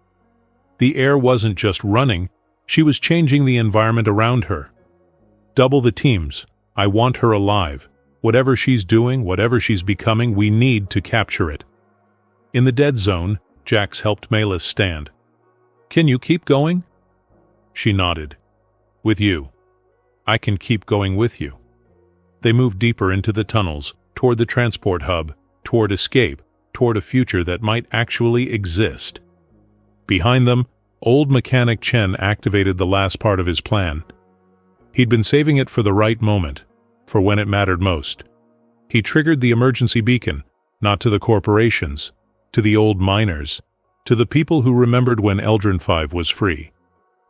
The air wasn't just running, she was changing the environment around her. Double the teams. I want her alive. Whatever she's doing, whatever she's becoming, we need to capture it. In the dead zone, Jax helped Malus stand. Can you keep going? She nodded. With you. I can keep going with you. They moved deeper into the tunnels, toward the transport hub, toward escape, toward a future that might actually exist. Behind them, old mechanic Chen activated the last part of his plan. He'd been saving it for the right moment, for when it mattered most. He triggered the emergency beacon, not to the corporations, to the old miners, to the people who remembered when Eldrin 5 was free,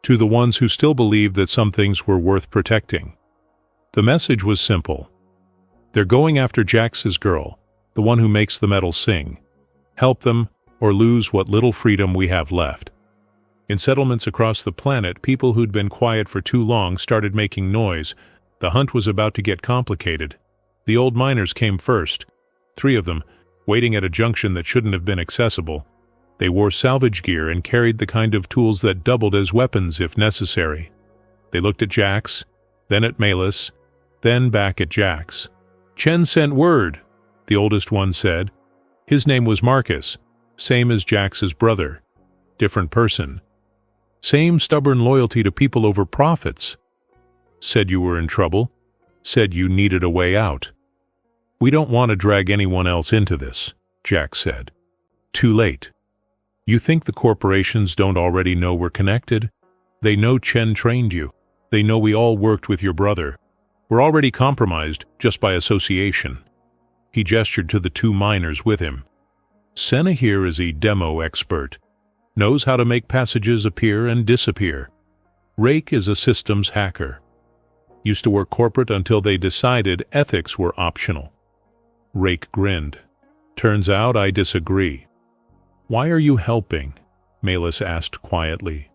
to the ones who still believed that some things were worth protecting. The message was simple. They're going after Jax's girl, the one who makes the metal sing. Help them, or lose what little freedom we have left. In settlements across the planet, people who'd been quiet for too long started making noise. The hunt was about to get complicated. The old miners came first, 3 of them, waiting at a junction that shouldn't have been accessible. They wore salvage gear and carried the kind of tools that doubled as weapons if necessary. They looked at Jax, then at Malus, then back at Jax. Chen sent word, the oldest one said. His name was Marcus, same as Jax's brother. Different person. Same stubborn loyalty to people over profits. Said you were in trouble. Said you needed a way out. We don't want to drag anyone else into this, Jax said. Too late. You think the corporations don't already know we're connected? They know Chen trained you. They know we all worked with your brother. We're already compromised just by association. He gestured to the 2 miners with him. Senna here is a demo expert. Knows how to make passages appear and disappear. Rake is a systems hacker. Used to work corporate until they decided ethics were optional. Rake grinned. Turns out I disagree. Why are you helping? Malus asked quietly.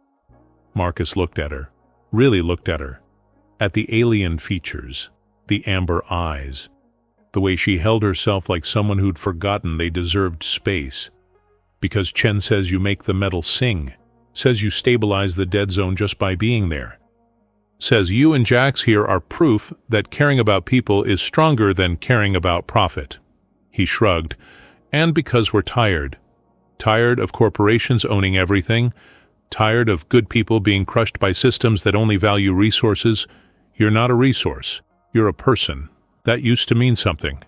Marcus looked at her, really looked at her. At the alien features, the amber eyes, the way she held herself like someone who'd forgotten they deserved space. Because Chen says you make the metal sing. Says you stabilize the dead zone just by being there. Says you and Jax here are proof that caring about people is stronger than caring about profit. He shrugged. And because we're tired. Tired of corporations owning everything. Tired of good people being crushed by systems that only value resources. You're not a resource. You're a person. That used to mean something.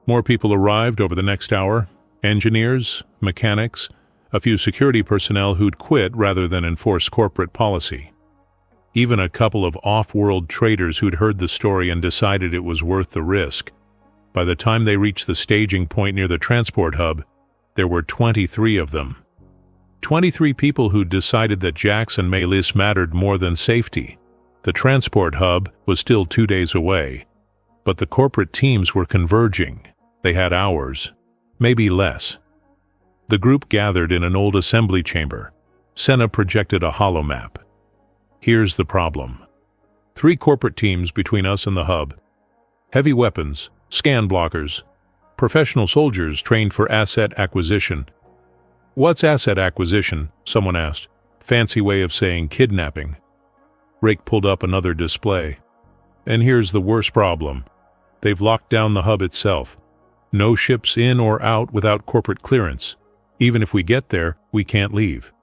More people arrived over the next hour. Engineers, mechanics, a few security personnel who'd quit rather than enforce corporate policy. Even a couple of off-world traders who'd heard the story and decided it was worth the risk. By the time they reached the staging point near the transport hub, there were 23 of them. 23 people who'd decided that Jax and Melis mattered more than safety. The transport hub was still 2 days away, but the corporate teams were converging. They had hours, maybe less. The group gathered in an old assembly chamber. Senna projected a holomap. Here's the problem. 3 corporate teams between us and the hub. Heavy weapons, scan blockers, professional soldiers trained for asset acquisition. What's asset acquisition? Someone asked. Fancy way of saying kidnapping. Rake pulled up another display. And here's the worst problem. They've locked down the hub itself. No ships in or out without corporate clearance. Even if we get there, we can't leave.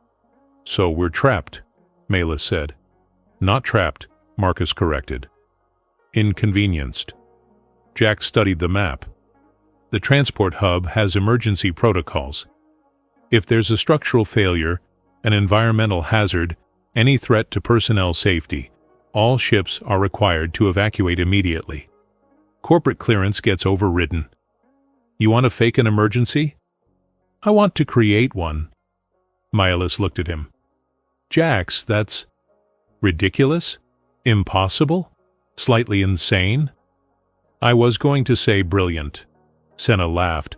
So we're trapped, Melis said. Not trapped, Marcus corrected. Inconvenienced. Jack studied the map. The transport hub has emergency protocols. If there's a structural failure, an environmental hazard, any threat to personnel safety, all ships are required to evacuate immediately. Corporate clearance gets overridden. You want to fake an emergency? I want to create one. Melis looked at him. Jax, that's ridiculous? Impossible? Slightly insane? I was going to say brilliant. Senna laughed.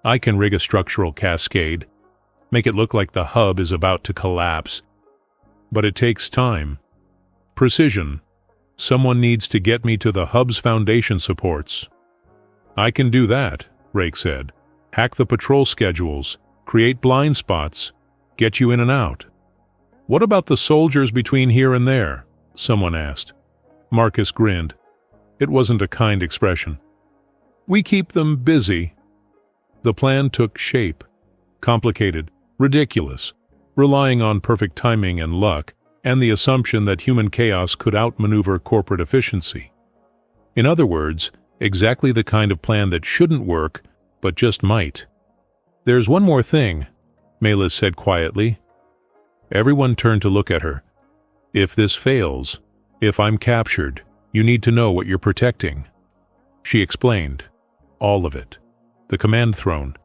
I can rig a structural cascade, make it look like the hub is about to collapse. But it takes time. Precision. Someone needs to get me to the hub's foundation supports. I can do that, Rake said. Hack the patrol schedules, create blind spots, get you in and out. What about the soldiers between here and there? Someone asked. Marcus grinned. It wasn't a kind expression. We keep them busy. The plan took shape. Complicated, ridiculous, relying on perfect timing and luck, and the assumption that human chaos could outmaneuver corporate efficiency. In other words, exactly the kind of plan that shouldn't work, but just might. There's one more thing, Melis said quietly. Everyone turned to look at her. If this fails, if I'm captured, you need to know what you're protecting. She explained. All of it. The command throne,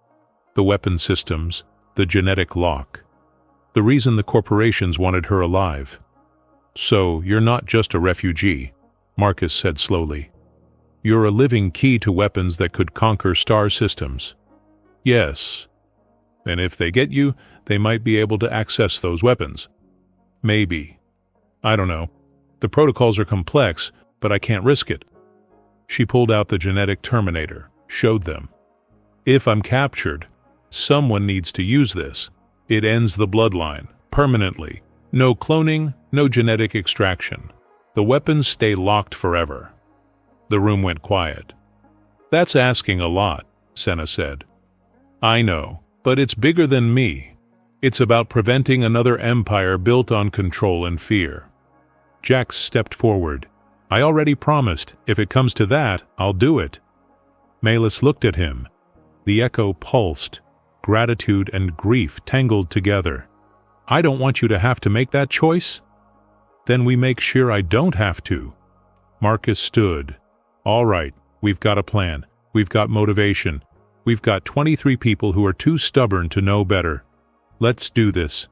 the weapon systems, the genetic lock. The reason the corporations wanted her alive. So, you're not just a refugee, Marcus said slowly. You're a living key to weapons that could conquer star systems. Yes. And if they get you, they might be able to access those weapons. Maybe. I don't know. The protocols are complex, but I can't risk it. She pulled out the genetic terminator, showed them. If I'm captured, someone needs to use this. It ends the bloodline, permanently. No cloning, no genetic extraction. The weapons stay locked forever. The room went quiet. That's asking a lot, Senna said. I know, but it's bigger than me. It's about preventing another empire built on control and fear. Jax stepped forward. I already promised, if it comes to that, I'll do it. Melis looked at him. The echo pulsed. Gratitude and grief tangled together. I don't want you to have to make that choice. Then we make sure I don't have to. Marcus stood. All right, we've got a plan. We've got motivation. We've got 23 people who are too stubborn to know better. Let's do this.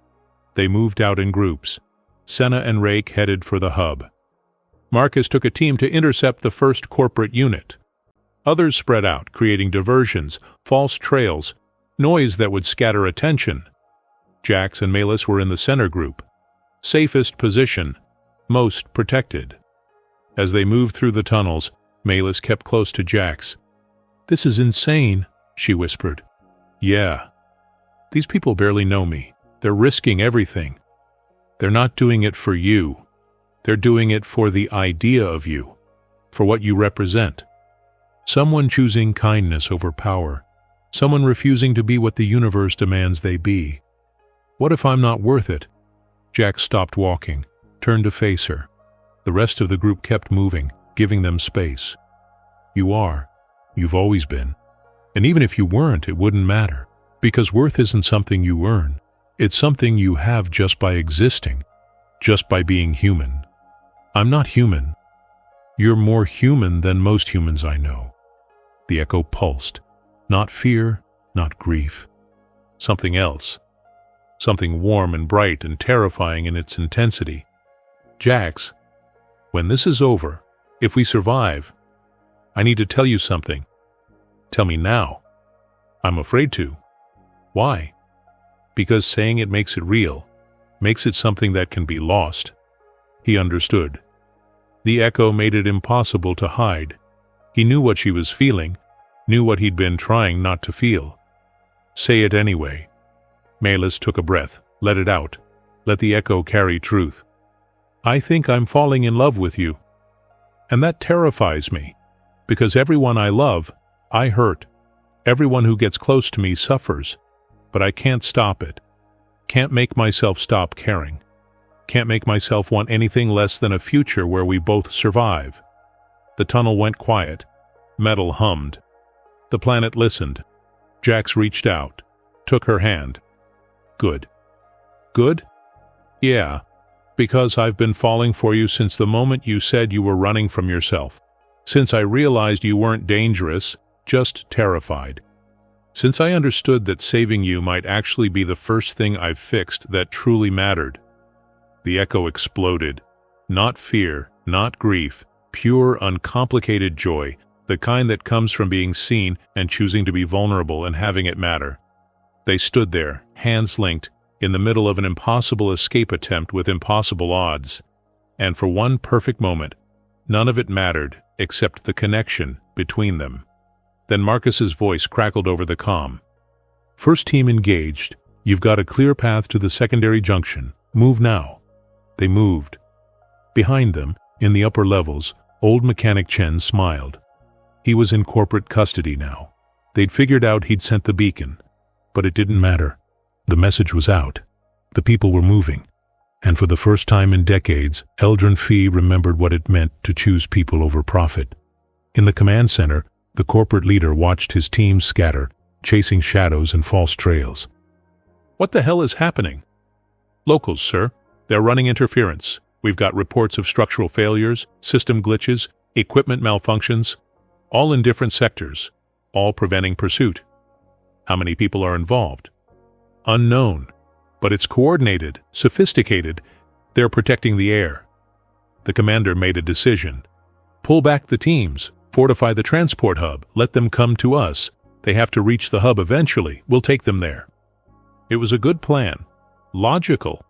They moved out in groups. Senna and Rake headed for the hub. Marcus took a team to intercept the first corporate unit. Others spread out, creating diversions, false trails, noise that would scatter attention. Jax and Melis were in the center group. Safest position, most protected. As they moved through the tunnels, Melis kept close to Jax. This is insane, she whispered. Yeah. These people barely know me. They're risking everything. They're not doing it for you. They're doing it for the idea of you, for what you represent. Someone choosing kindness over power. Someone refusing to be what the universe demands they be. What if I'm not worth it? Jack stopped walking, turned to face her. The rest of the group kept moving, giving them space. You are. You've always been. And even if you weren't, it wouldn't matter. Because worth isn't something you earn. It's something you have just by existing, just by being human. I'm not human. You're more human than most humans I know. The echo pulsed. Not fear, not grief. Something else. Something warm and bright and terrifying in its intensity. Jax, when this is over, if we survive, I need to tell you something. Tell me now. I'm afraid to. Why? Because saying it makes it real, makes it something that can be lost. He understood. The echo made it impossible to hide. He knew what she was feeling, knew what he'd been trying not to feel. Say it anyway. Melis took a breath, let it out. Let the echo carry truth. I think I'm falling in love with you. And that terrifies me, because everyone I love, I hurt. Everyone who gets close to me suffers, but I can't stop it. Can't make myself stop caring. Can't make myself want anything less than a future where we both survive. The tunnel went quiet. Metal hummed. The planet listened. Jax reached out, took her hand. Good. Good? Yeah, because I've been falling for you since the moment you said you were running from yourself. Since I realized you weren't dangerous, just terrified. Since I understood that saving you might actually be the first thing I've fixed that truly mattered. The echo exploded. Not fear, not grief, pure, uncomplicated joy, the kind that comes from being seen and choosing to be vulnerable and having it matter. They stood there, hands linked, in the middle of an impossible escape attempt with impossible odds. And for one perfect moment, none of it mattered except the connection between them. Then Marcus's voice crackled over the comm. First team engaged. You've got a clear path to the secondary junction. Move now. They moved. Behind them, in the upper levels, old mechanic Chen smiled. He was in corporate custody now. They'd figured out he'd sent the beacon. But it didn't matter. The message was out. The people were moving. And for the first time in decades, Eldrin Fee remembered what it meant to choose people over profit. In the command center, the corporate leader watched his team scatter, chasing shadows and false trails. What the hell is happening? Locals, sir. They're running interference. We've got reports of structural failures, system glitches, equipment malfunctions, all in different sectors, all preventing pursuit. How many people are involved? Unknown. But it's coordinated, sophisticated. They're protecting the air. The commander made a decision. Pull back the teams. Fortify the transport hub. Let them come to us. They have to reach the hub eventually. We'll take them there. It was a good plan. Logical.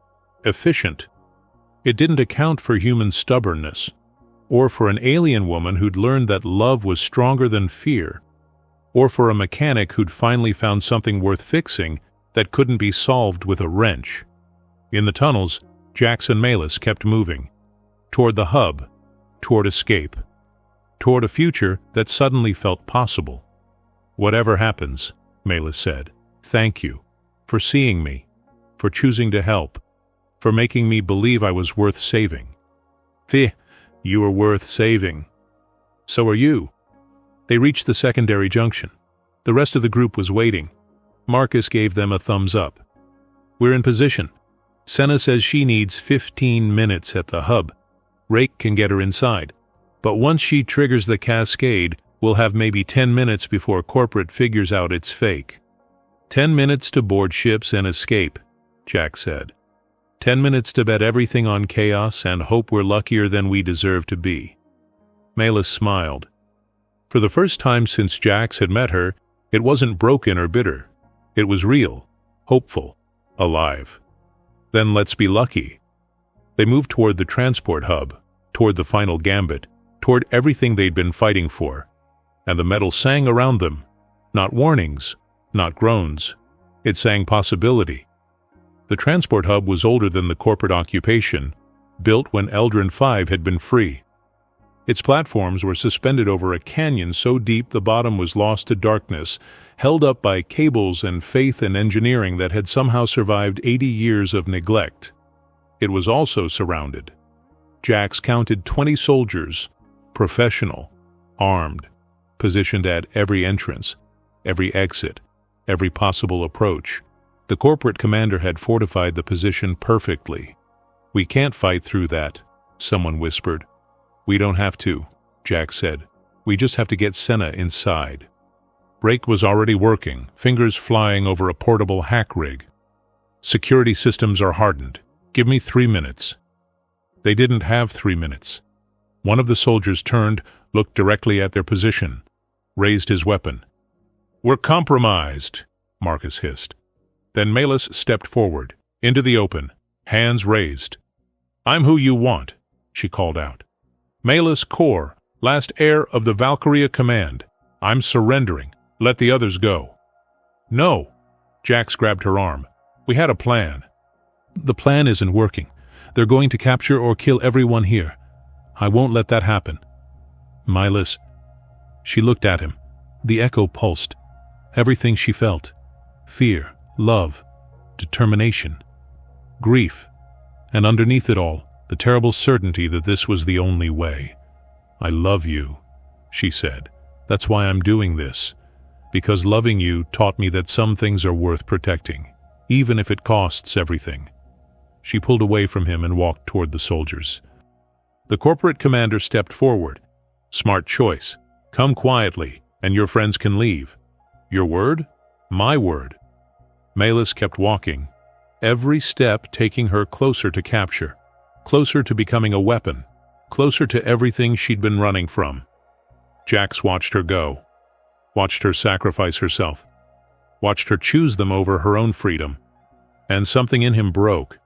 Efficient. It didn't account for human stubbornness, or for an alien woman who'd learned that love was stronger than fear, or for a mechanic who'd finally found something worth fixing that couldn't be solved with a wrench. In the tunnels, Jax and Melis kept moving. Toward the hub. Toward escape. Toward a future that suddenly felt possible. Whatever happens, Melis said, thank you. For seeing me. For choosing to help. For making me believe I was worth saving. You were worth saving. So are you. They reached the secondary junction. The rest of the group was waiting. Marcus gave them a thumbs up. We're in position. Senna says she needs 15 minutes at the hub. Rake can get her inside. But once she triggers the cascade, we'll have maybe 10 minutes before corporate figures out it's fake. 10 minutes to board ships and escape, Jack said. 10 minutes to bet everything on chaos and hope we're luckier than we deserve to be. Melis smiled. For the first time since Jax had met her, it wasn't broken or bitter. It was real, hopeful, alive. Then let's be lucky. They moved toward the transport hub, toward the final gambit, toward everything they'd been fighting for. And the metal sang around them. Not warnings, not groans, It sang possibility. The transport hub was older than the corporate occupation, built when Eldrin 5 had been free. Its platforms were suspended over a canyon so deep the bottom was lost to darkness, held up by cables and faith in engineering that had somehow survived 80 years of neglect. It was also surrounded. Jax counted 20 soldiers, professional, armed, positioned at every entrance, every exit, every possible approach. The corporate commander had fortified the position perfectly. "We can't fight through that," someone whispered. "We don't have to," Jax said. "We just have to get Senna inside." Rake was already working, fingers flying over a portable hack rig. "Security systems are hardened. Give me 3 minutes." They didn't have 3 minutes. One of the soldiers turned, looked directly at their position, raised his weapon. "We're compromised," Marcus hissed. Then Malus stepped forward, into the open, hands raised. "I'm who you want," she called out. "Malus Core, last heir of the Valkyria Command. I'm surrendering. Let the others go." "No." Jax grabbed her arm. "We had a plan." "The plan isn't working. They're going to capture or kill everyone here. I won't let that happen." "Malus." She looked at him. The echo pulsed. Everything she felt. Fear, love, determination, grief, and underneath it all, the terrible certainty that this was the only way. "I love you," she said. "That's why I'm doing this. Because loving you taught me that some things are worth protecting, even if it costs everything." She pulled away from him and walked toward the soldiers. The corporate commander stepped forward. "Smart choice. Come quietly, and your friends can leave." "Your word?" "My word." Malus kept walking, every step taking her closer to capture, closer to becoming a weapon, closer to everything she'd been running from. Jax watched her go, watched her sacrifice herself, watched her choose them over her own freedom, and something in him broke.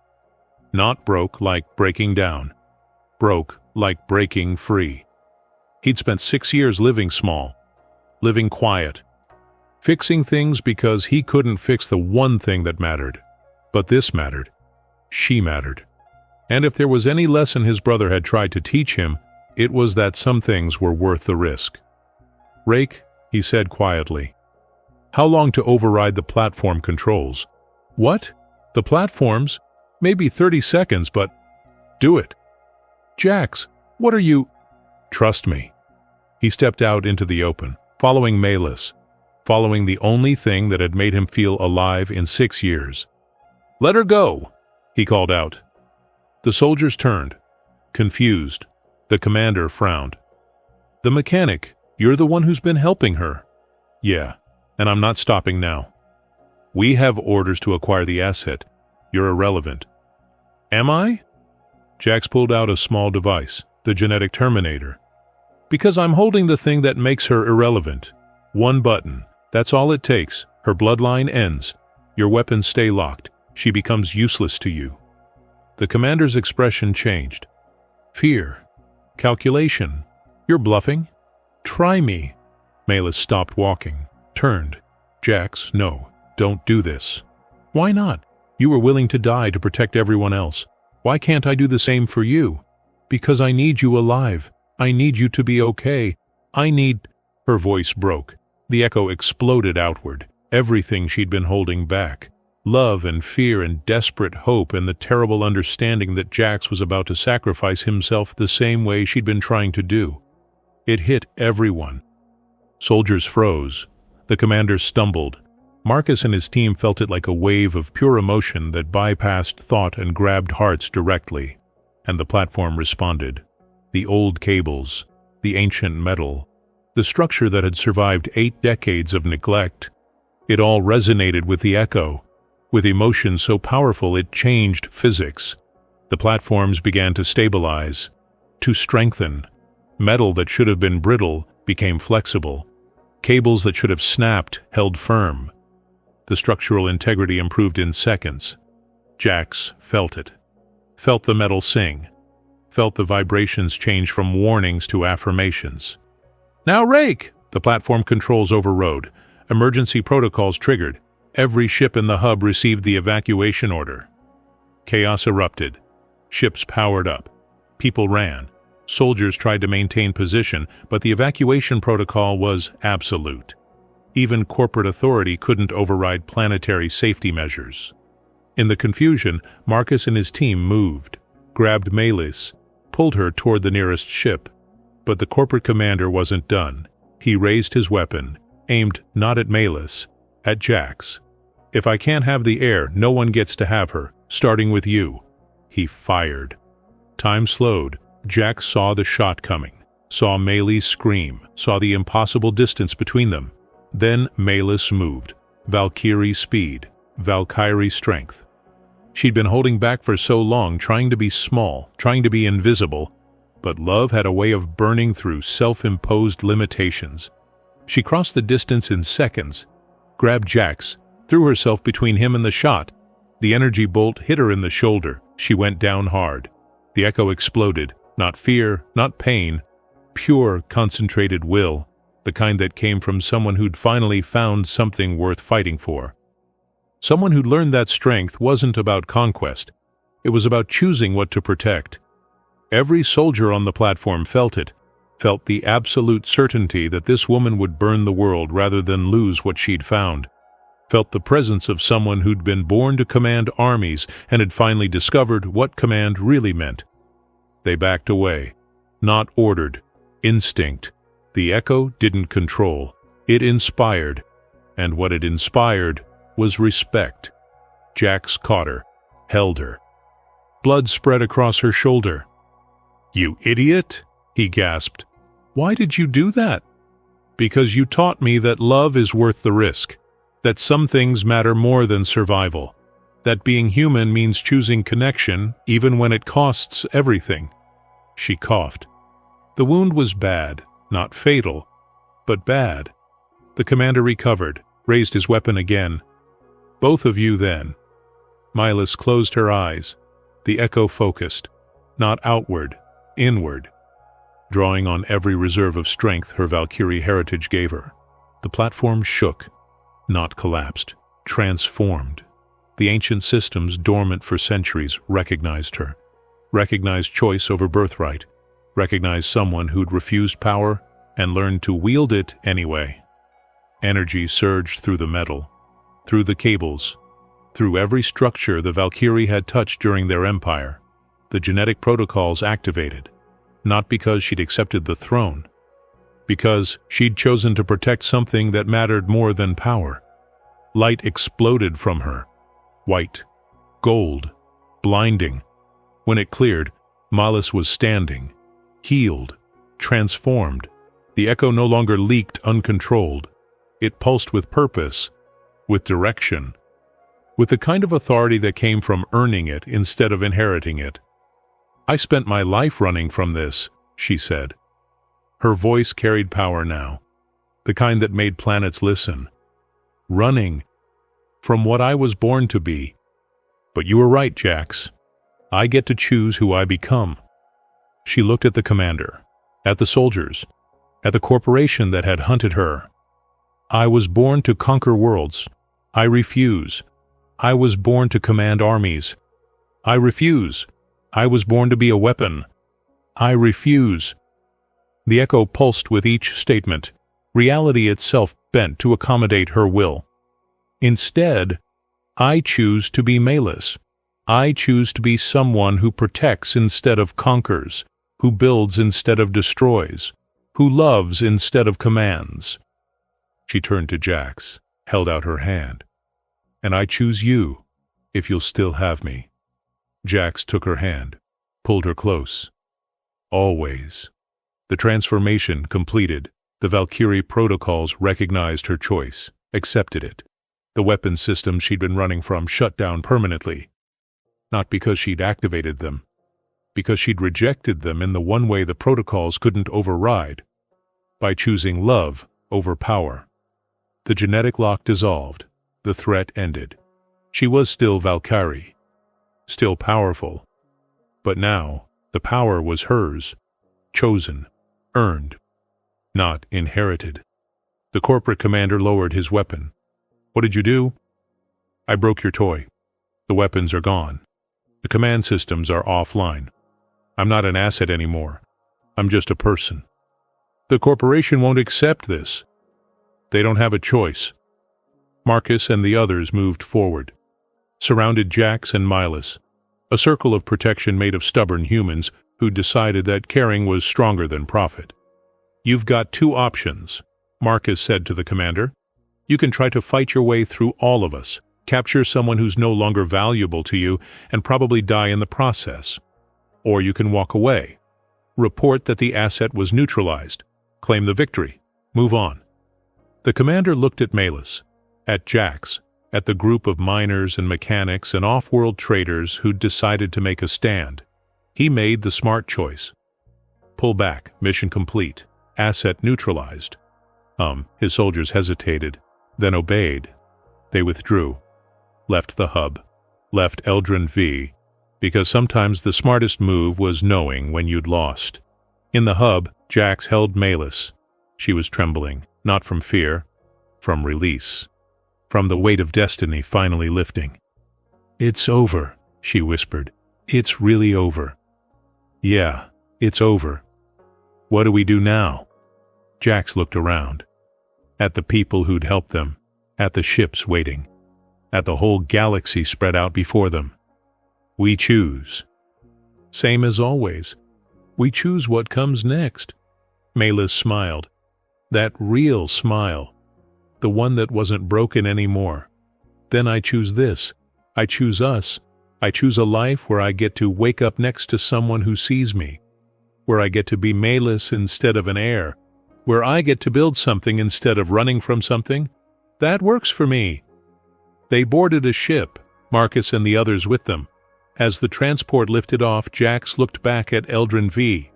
Not broke like breaking down, broke like breaking free. He'd spent 6 years living small, living quiet, fixing things because he couldn't fix the one thing that mattered. But this mattered. She mattered. And if there was any lesson his brother had tried to teach him, it was that some things were worth the risk. "Rake," he said quietly. "How long to override the platform controls?" "What? The platforms? Maybe 30 seconds, but do it." "Jax, what are you—" "Trust me." He stepped out into the open, following Malus, following the only thing that had made him feel alive in 6 years. "Let her go," he called out. The soldiers turned, confused. The commander frowned. "The mechanic, you're the one who's been helping her." "Yeah, and I'm not stopping now. We have orders to acquire the asset. You're irrelevant." "Am I?" Jax pulled out a small device, the genetic terminator. "Because I'm holding the thing that makes her irrelevant. One button. That's all it takes. Her bloodline ends. Your weapons stay locked. She becomes useless to you." The commander's expression changed. "Fear. Calculation. You're bluffing? Try me." Malus stopped walking, turned. "Jax, no, don't do this." "Why not? You were willing to die to protect everyone else. Why can't I do the same for you?" "Because I need you alive. I need you to be okay. I need—" Her voice broke. The echo exploded outward. Everything she'd been holding back. Love and fear and desperate hope and the terrible understanding that Jax was about to sacrifice himself the same way she'd been trying to do. It hit everyone. Soldiers froze. The commander stumbled. Marcus and his team felt it like a wave of pure emotion that bypassed thought and grabbed hearts directly. And the platform responded. The old cables, the ancient metal, the structure that had survived 8 decades of neglect. It all resonated with the echo, with emotion so powerful it changed physics. The platforms began to stabilize, to strengthen. Metal that should have been brittle became flexible. Cables that should have snapped held firm. The structural integrity improved in seconds. Jax felt it. Felt the metal sing. Felt the vibrations change from warnings to affirmations. "Now, Rake!" The platform controls overrode. Emergency protocols triggered. Every ship in the hub received the evacuation order. Chaos erupted. Ships powered up. People ran. Soldiers tried to maintain position, but the evacuation protocol was absolute. Even corporate authority couldn't override planetary safety measures. In the confusion, Marcus and his team moved, grabbed Melis, pulled her toward the nearest ship. But the corporate commander wasn't done. He raised his weapon, aimed not at Melis, at Jax. "If I can't have the heir, no one gets to have her, starting with you." He fired. Time slowed. Jax saw the shot coming, saw Melis scream, saw the impossible distance between them. Then Melis moved. Valkyrie speed, Valkyrie strength. She'd been holding back for so long, trying to be small, trying to be invisible, but love had a way of burning through self-imposed limitations. She crossed the distance in seconds, grabbed Jax, threw herself between him and the shot. The energy bolt hit her in the shoulder. She went down hard. The echo exploded. Not fear, not pain, pure, concentrated will, the kind that came from someone who'd finally found something worth fighting for. Someone who'd learned that strength wasn't about conquest. It was about choosing what to protect. Every soldier on the platform felt it, felt the absolute certainty that this woman would burn the world rather than lose what she'd found. Felt the presence of someone who'd been born to command armies and had finally discovered what command really meant. They backed away. Not ordered. Instinct. The echo didn't control. It inspired. And what it inspired was respect. Jax caught her, held her. Blood spread across her shoulder. "You idiot," he gasped. "Why did you do that?" "Because you taught me that love is worth the risk, that some things matter more than survival, that being human means choosing connection even when it costs everything." She coughed. The wound was bad, not fatal, but bad. The commander recovered, raised his weapon again. "Both of you then." Melis closed her eyes. The echo focused, not outward, inward, drawing on every reserve of strength her Valkyrie heritage gave her. The platform shook, not collapsed, transformed. The ancient systems, dormant for centuries, recognized her. Recognized choice over birthright, recognized someone who'd refused power and learned to wield it anyway. Energy surged through the metal, through the cables, through every structure the Valkyrie had touched during their empire. The genetic protocols activated, not because she'd accepted the throne, because she'd chosen to protect something that mattered more than power. Light exploded from her, white, gold, blinding. When it cleared, Melis was standing, healed, transformed. The echo no longer leaked uncontrolled. It pulsed with purpose, with direction, with the kind of authority that came from earning it instead of inheriting it. "I spent my life running from this," she said. Her voice carried power now, the kind that made planets listen. "Running from what I was born to be. But you were right, Jax. I get to choose who I become." She looked at the commander, at the soldiers, at the corporation that had hunted her. "I was born to conquer worlds. I refuse. I was born to command armies. I refuse. I was born to be a weapon. I refuse." The echo pulsed with each statement, reality itself bent to accommodate her will. "Instead, I choose to be Melis. I choose to be someone who protects instead of conquers, who builds instead of destroys, who loves instead of commands." She turned to Jax, held out her hand. "And I choose you, if you'll still have me." Jax took her hand, pulled her close. "Always." The transformation completed. The Valkyrie protocols recognized her choice, accepted it. The weapon systems she'd been running from shut down permanently. Not because she'd activated them, because she'd rejected them in the one way the protocols couldn't override, by choosing love over power. The genetic lock dissolved, the threat ended. She was still Valkyrie, still powerful, but now the power was hers, chosen, earned, not inherited. The corporate commander lowered his weapon. "What did you do?" I broke your toy. The weapons are gone. The command systems are offline. I'm not an asset anymore. I'm just a person. The corporation won't accept this. They don't have a choice. Marcus and the others moved forward, surrounded Jax and Milas, a circle of protection made of stubborn humans who decided that caring was stronger than profit. You've got two options, Marcus said to the commander. You can try to fight your way through all of us, capture someone who's no longer valuable to you, and probably die in the process. Or you can walk away, report that the asset was neutralized, claim the victory, move on. The commander looked at Milas, at Jax, at the group of miners and mechanics and off-world traders who'd decided to make a stand. He made the smart choice. Pull back, mission complete, asset neutralized. His soldiers hesitated, then obeyed. They withdrew, left the hub, left Eldrin V, because sometimes the smartest move was knowing when you'd lost. In the hub, Jax held Milas. She was trembling, not from fear, from release, from the weight of destiny finally lifting. "It's over," she whispered. "It's really over." "Yeah, it's over. What do we do now?" Jax looked around, at the people who'd helped them, at the ships waiting, at the whole galaxy spread out before them. "We choose." "Same as always. We choose what comes next." Milas smiled. That real smile. The one that wasn't broken anymore. "Then I choose this. I choose us. I choose a life where I get to wake up next to someone who sees me. Where I get to be Milas instead of an heir. Where I get to build something instead of running from something. That works for me." They boarded a ship, Marcus and the others with them. As the transport lifted off, Jax looked back at Eldrin V,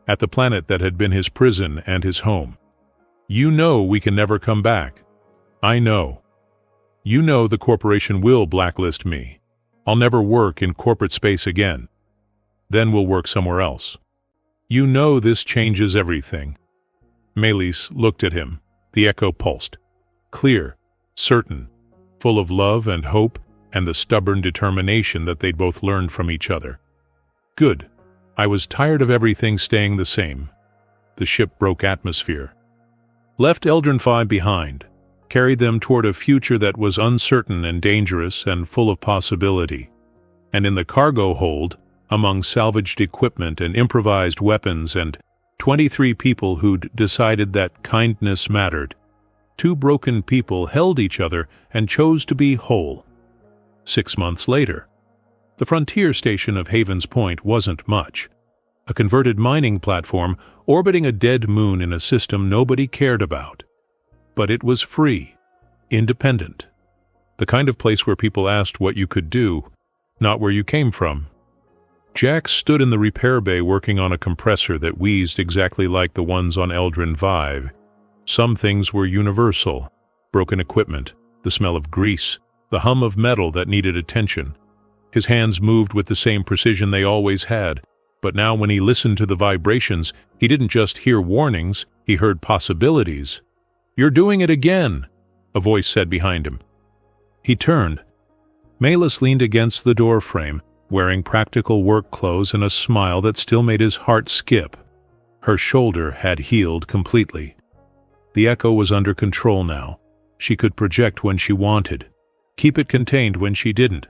at the planet that had been his prison and his home. "You know we can never come back. I know. You know the corporation will blacklist me. I'll never work in corporate space again. Then we'll work somewhere else. You know this changes everything." Milas looked at him. The echo pulsed. Clear, certain, full of love and hope and the stubborn determination that they'd both learned from each other. "Good. I was tired of everything staying the same." The ship broke atmosphere, left Eldrin 5 behind, carried them toward a future that was uncertain and dangerous and full of possibility. And in the cargo hold, among salvaged equipment and improvised weapons and 23 people who'd decided that kindness mattered, 2 broken people held each other and chose to be whole. 6 months later, the frontier station of Havens Point wasn't much. A converted mining platform orbiting a dead moon in a system nobody cared about. But it was free, independent. The kind of place where people asked what you could do, not where you came from. Jax stood in the repair bay working on a compressor that wheezed exactly like the ones on Eldrin V. Some things were universal: broken equipment, the smell of grease, the hum of metal that needed attention. His hands moved with the same precision they always had, but now when he listened to the vibrations, he didn't just hear warnings, he heard possibilities. "You're doing it again," a voice said behind him. He turned. Milas leaned against the door frame, wearing practical work clothes and a smile that still made his heart skip. Her shoulder had healed completely. The echo was under control now. She could project when she wanted, keep it contained when she didn't.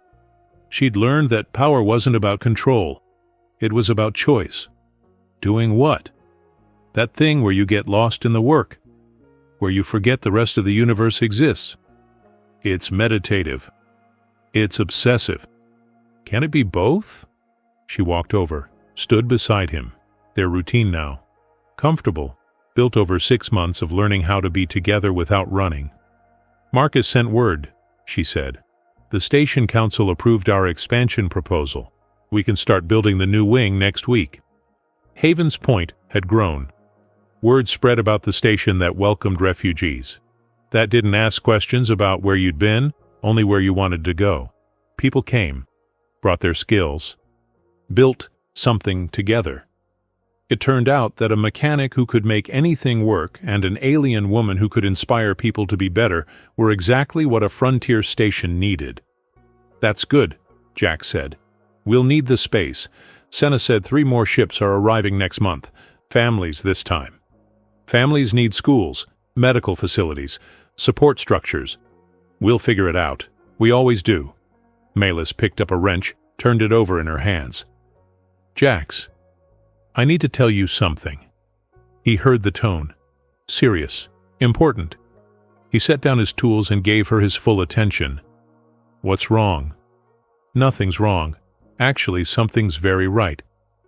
She'd learned that power wasn't about control. It was about choice. Doing what? That thing where you get lost in the work, where you forget the rest of the universe exists. It's meditative. It's obsessive. Can it be both? She walked over, stood beside him. Their routine now. Comfortable, built over 6 months of learning how to be together without running. "Marcus sent word," she said. "The station council approved our expansion proposal. We can start building the new wing next week." Havens Point had grown. Word spread about the station that welcomed refugees. That didn't ask questions about where you'd been, only where you wanted to go. People came, brought their skills, built something together. It turned out that a mechanic who could make anything work and an alien woman who could inspire people to be better were exactly what a frontier station needed. "That's good," Jack said. "We'll need the space." Senna said 3 more ships are arriving next month. Families this time. Families need schools, medical facilities, support structures. We'll figure it out. We always do. Melis picked up a wrench, turned it over in her hands. "Jax, I need to tell you something." He heard the tone. Serious. Important. He set down his tools and gave her his full attention. "What's wrong?" "Nothing's wrong. Actually, something's very right.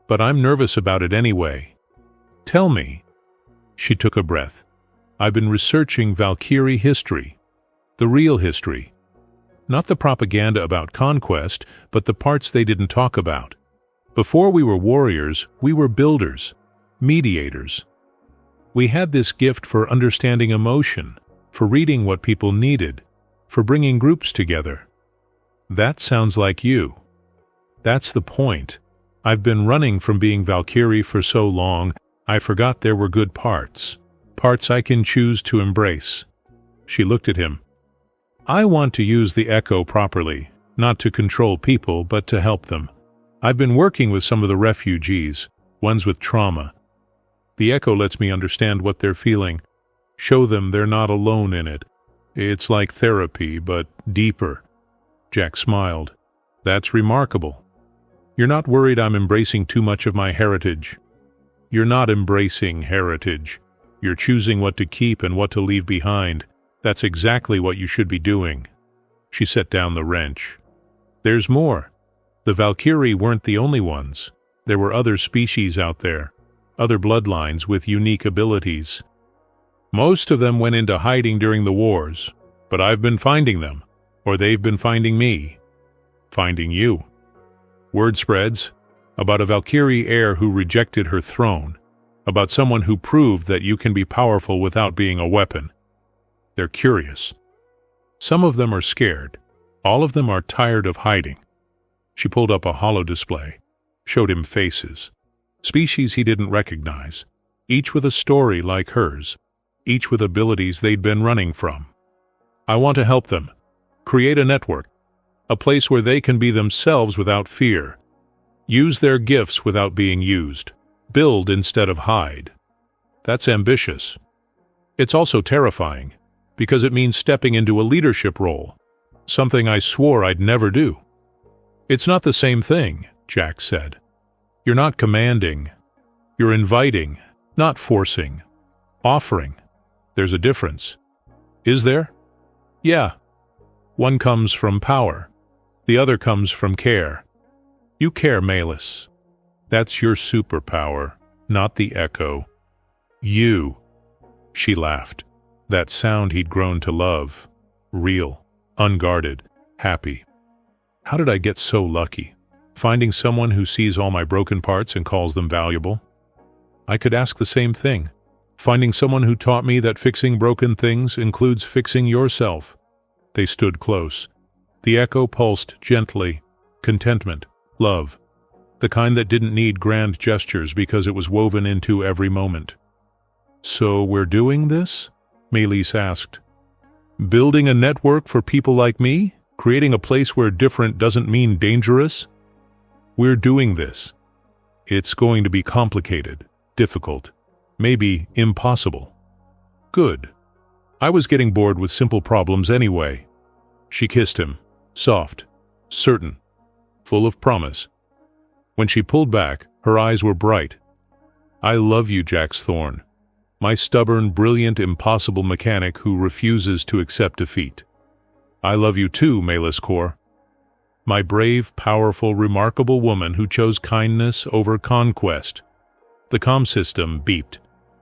But I'm nervous about it anyway." "Tell me." She took a breath. "I've been researching Valkyrie history. The real history. Not the propaganda about conquest, but the parts they didn't talk about. Before we were warriors, we were builders, mediators. We had this gift for understanding emotion, for reading what people needed, for bringing groups together. That sounds like you. That's the point. I've been running from being Valkyrie for so long, I forgot there were good parts. Parts I can choose to embrace." She looked at him. "I want to use the Echo properly, not to control people, but to help them. I've been working with some of the refugees, ones with trauma. The Echo lets me understand what they're feeling, show them they're not alone in it. It's like therapy, but deeper." Jack smiled. "That's remarkable. You're not worried I'm embracing too much of my heritage." "You're not embracing heritage. You're choosing what to keep and what to leave behind. That's exactly what you should be doing." She set down the wrench. "There's more. The Valkyrie weren't the only ones. There were other species out there, other bloodlines with unique abilities. Most of them went into hiding during the wars, but I've been finding them, or they've been finding me. Finding you. Word spreads about a Valkyrie heir who rejected her throne, about someone who proved that you can be powerful without being a weapon. They're curious. Some of them are scared. All of them are tired of hiding." She pulled up a holo display, showed him faces. Species he didn't recognize, each with a story like hers, each with abilities they'd been running from. "I want to help them. Create a network, a place where they can be themselves without fear. Use their gifts without being used. Build instead of hide." That's ambitious. It's also terrifying, because it means stepping into a leadership role, something I swore I'd never do. "It's not the same thing," Jack said. "You're not commanding. You're inviting, not forcing. Offering. There's a difference." "Is there?" "Yeah. One comes from power. The other comes from care. You care, Melis. That's your superpower, not the Echo. You." She laughed. That sound he'd grown to love. Real, unguarded, happy. How did I get so lucky? Finding someone who sees all my broken parts and calls them valuable? I could ask the same thing. Finding someone who taught me that fixing broken things includes fixing yourself. They stood close. The Echo pulsed gently. Contentment. Love. The kind that didn't need grand gestures because it was woven into every moment. "So we're doing this?" Melis asked. "Building a network for people like me? Creating a place where different doesn't mean dangerous? We're doing this. It's going to be complicated, difficult, maybe impossible." "Good. I was getting bored with simple problems anyway." She kissed him, soft, certain, full of promise. When she pulled back, her eyes were bright. "I love you, Jax Thorne. My stubborn, brilliant, impossible mechanic who refuses to accept defeat. I love you too, Melis Core. My brave, powerful, remarkable woman who chose kindness over conquest." The comm system beeped.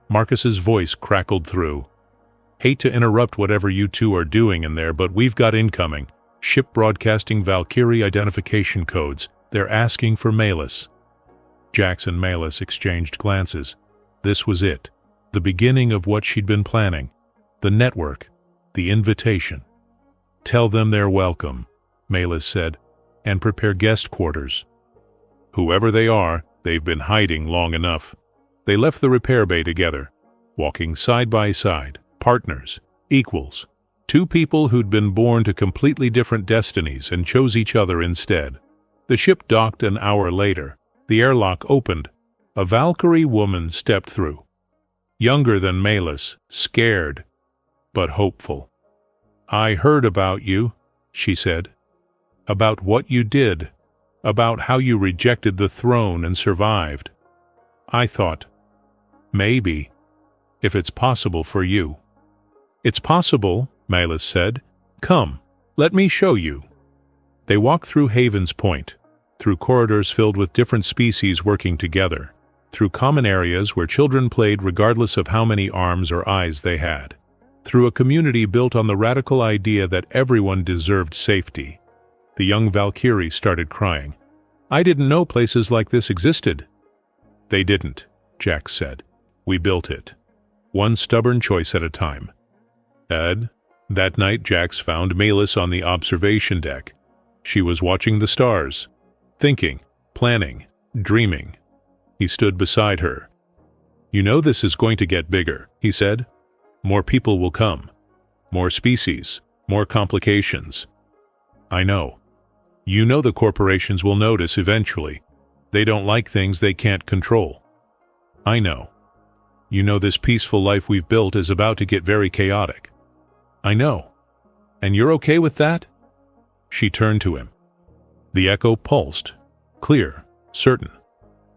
Marcus's voice crackled through. "Hate to interrupt whatever you two are doing in there, but we've got incoming. Ship broadcasting Valkyrie identification codes. They're asking for Melis." Jax and Melis exchanged glances. This was it. The beginning of what she'd been planning. The network. The invitation. "Tell them they're welcome," Melis said, "and prepare guest quarters. Whoever they are, they've been hiding long enough." They left the repair bay together, walking side by side, partners, equals, two people who'd been born to completely different destinies and chose each other instead. The ship docked an hour later. The airlock opened. A Valkyrie woman stepped through. Younger than Malus, scared, but hopeful. "I heard about you," she said. "About what you did. About how you rejected the throne and survived. I thought, maybe, if it's possible for you." "It's possible," Malus said. "Come, let me show you." They walked through Haven's Point, through corridors filled with different species working together, through common areas where children played regardless of how many arms or eyes they had, through a community built on the radical idea that everyone deserved safety. The young Valkyrie started crying. "I didn't know places like this existed." "They didn't," Jax said. "We built it. One stubborn choice at a time." That night Jax found Malus on the observation deck. She was watching the stars, thinking, planning, dreaming. He stood beside her. "You know this is going to get bigger," he said. "More people will come. More species. More complications." "I know. You know the corporations will notice eventually. They don't like things they can't control." "I know. You know this peaceful life we've built is about to get very chaotic." "I know. And you're okay with that?" She turned to him. The echo pulsed, clear, certain,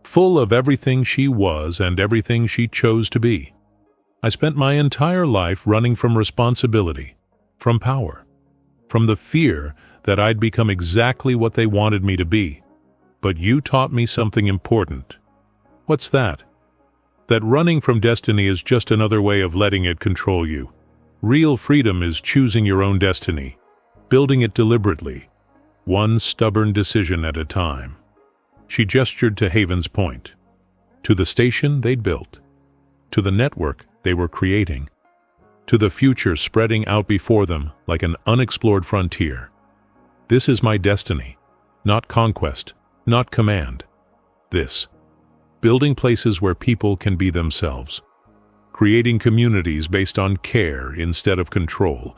full of everything she was and everything she chose to be. "I spent my entire life running from responsibility, from power, from the fear that I'd become exactly what they wanted me to be. But you taught me something important." "What's that?" "That running from destiny is just another way of letting it control you. Real freedom is choosing your own destiny, building it deliberately, one stubborn decision at a time." She gestured to Haven's Point, to the station they'd built, to the network they were creating, to the future spreading out before them like an unexplored frontier. "This is my destiny, not conquest, not command. This, building places where people can be themselves, creating communities based on care instead of control,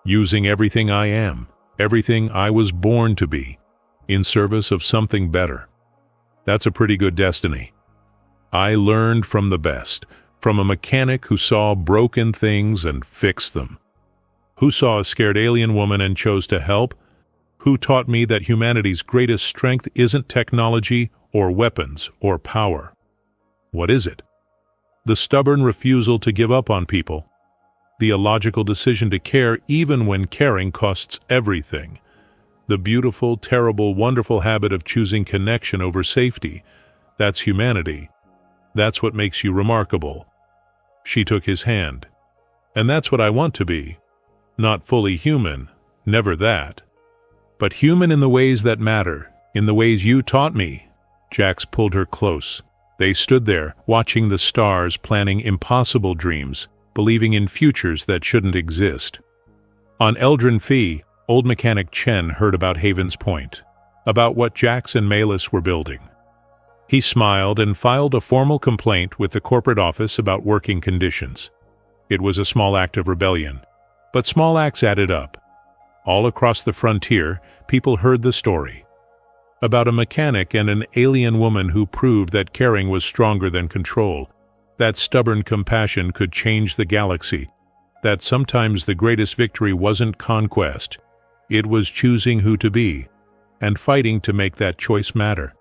using everything I am, everything I was born to be, in service of something better. That's a pretty good destiny. I learned from the best, from a mechanic who saw broken things and fixed them, who saw a scared alien woman and chose to help, who taught me that humanity's greatest strength isn't technology or weapons or power. What is it? The stubborn refusal to give up on people, the illogical decision to care even when caring costs everything, the beautiful, terrible, wonderful habit of choosing connection over safety. That's humanity. That's what makes you remarkable." She took his hand. "And that's what I want to be. Not fully human, never that. But human in the ways that matter, in the ways you taught me." Jax pulled her close. They stood there, watching the stars, planning impossible dreams, believing in futures that shouldn't exist. On Eldrin Phi, old mechanic Chen heard about Haven's Point, about what Jax and Malus were building. He smiled and filed a formal complaint with the corporate office about working conditions. It was a small act of rebellion, but small acts added up. All across the frontier, people heard the story. About a mechanic and an alien woman who proved that caring was stronger than control, that stubborn compassion could change the galaxy, that sometimes the greatest victory wasn't conquest, it was choosing who to be, and fighting to make that choice matter.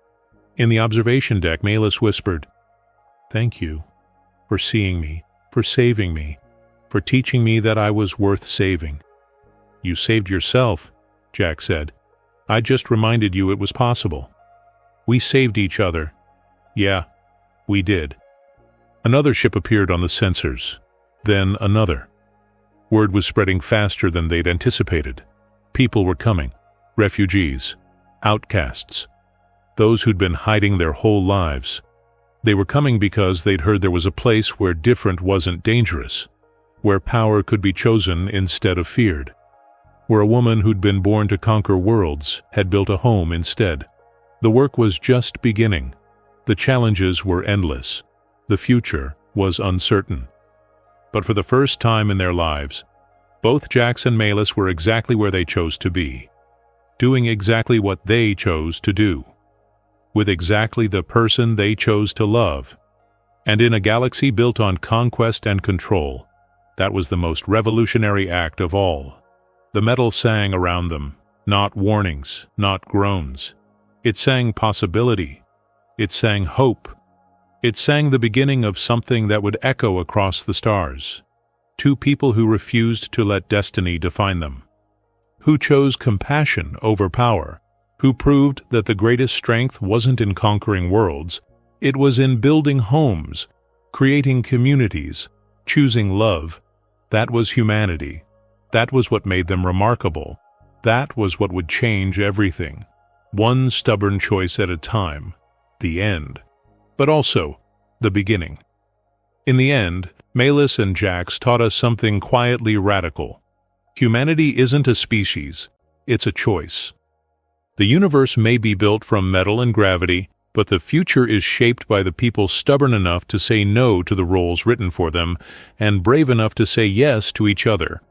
In the observation deck, Malus whispered, "Thank you for seeing me, for saving me, for teaching me that I was worth saving." "You saved yourself," Jack said. "I just reminded you it was possible." "We saved each other." "Yeah, we did." Another ship appeared on the sensors, then another. Word was spreading faster than they'd anticipated. People were coming, refugees, outcasts, those who'd been hiding their whole lives. They were coming because they'd heard there was a place where different wasn't dangerous, where power could be chosen instead of feared, where a woman who'd been born to conquer worlds had built a home instead. The work was just beginning. The challenges were endless. The future was uncertain. But for the first time in their lives, both Jax and Malus were exactly where they chose to be, doing exactly what they chose to do, with exactly the person they chose to love. And in a galaxy built on conquest and control, that was the most revolutionary act of all. The metal sang around them, not warnings, not groans. It sang possibility. It sang hope. It sang the beginning of something that would echo across the stars. Two people who refused to let destiny define them, who chose compassion over power, who proved that the greatest strength wasn't in conquering worlds, it was in building homes, creating communities, choosing love. That was humanity. That was what made them remarkable. That was what would change everything. One stubborn choice at a time. The end. But also, the beginning. In the end, Malus and Jax taught us something quietly radical. Humanity isn't a species, it's a choice. The universe may be built from metal and gravity, but the future is shaped by the people stubborn enough to say no to the roles written for them and brave enough to say yes to each other.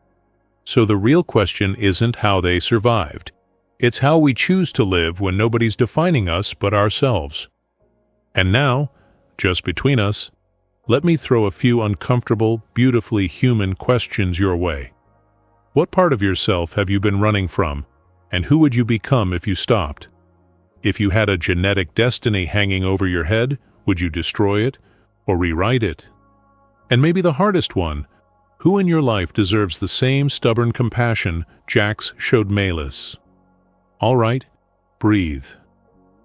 So the real question isn't how they survived. It's how we choose to live when nobody's defining us but ourselves. And now, just between us, let me throw a few uncomfortable, beautifully human questions your way. What part of yourself have you been running from, and who would you become if you stopped? If you had a genetic destiny hanging over your head, would you destroy it or rewrite it? And maybe the hardest one, who in your life deserves the same stubborn compassion Jax showed Malus? All right, breathe.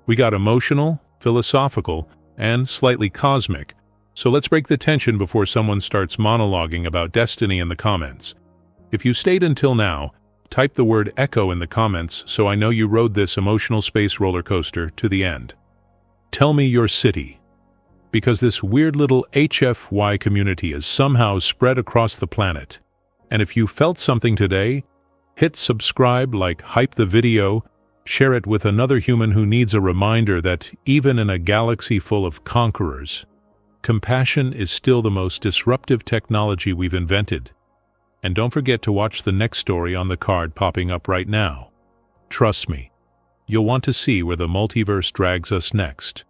We got emotional, philosophical, and slightly cosmic, so let's break the tension before someone starts monologuing about destiny in the comments. If you stayed until now, type the word echo in the comments so I know you rode this emotional space roller coaster to the end. Tell me your city, because this weird little HFY community is somehow spread across the planet. And if you felt something today, hit subscribe, hype the video, share it with another human who needs a reminder that even in a galaxy full of conquerors, compassion is still the most disruptive technology we've invented. And don't forget to watch the next story on the card popping up right now. Trust me, you'll want to see where the multiverse drags us next.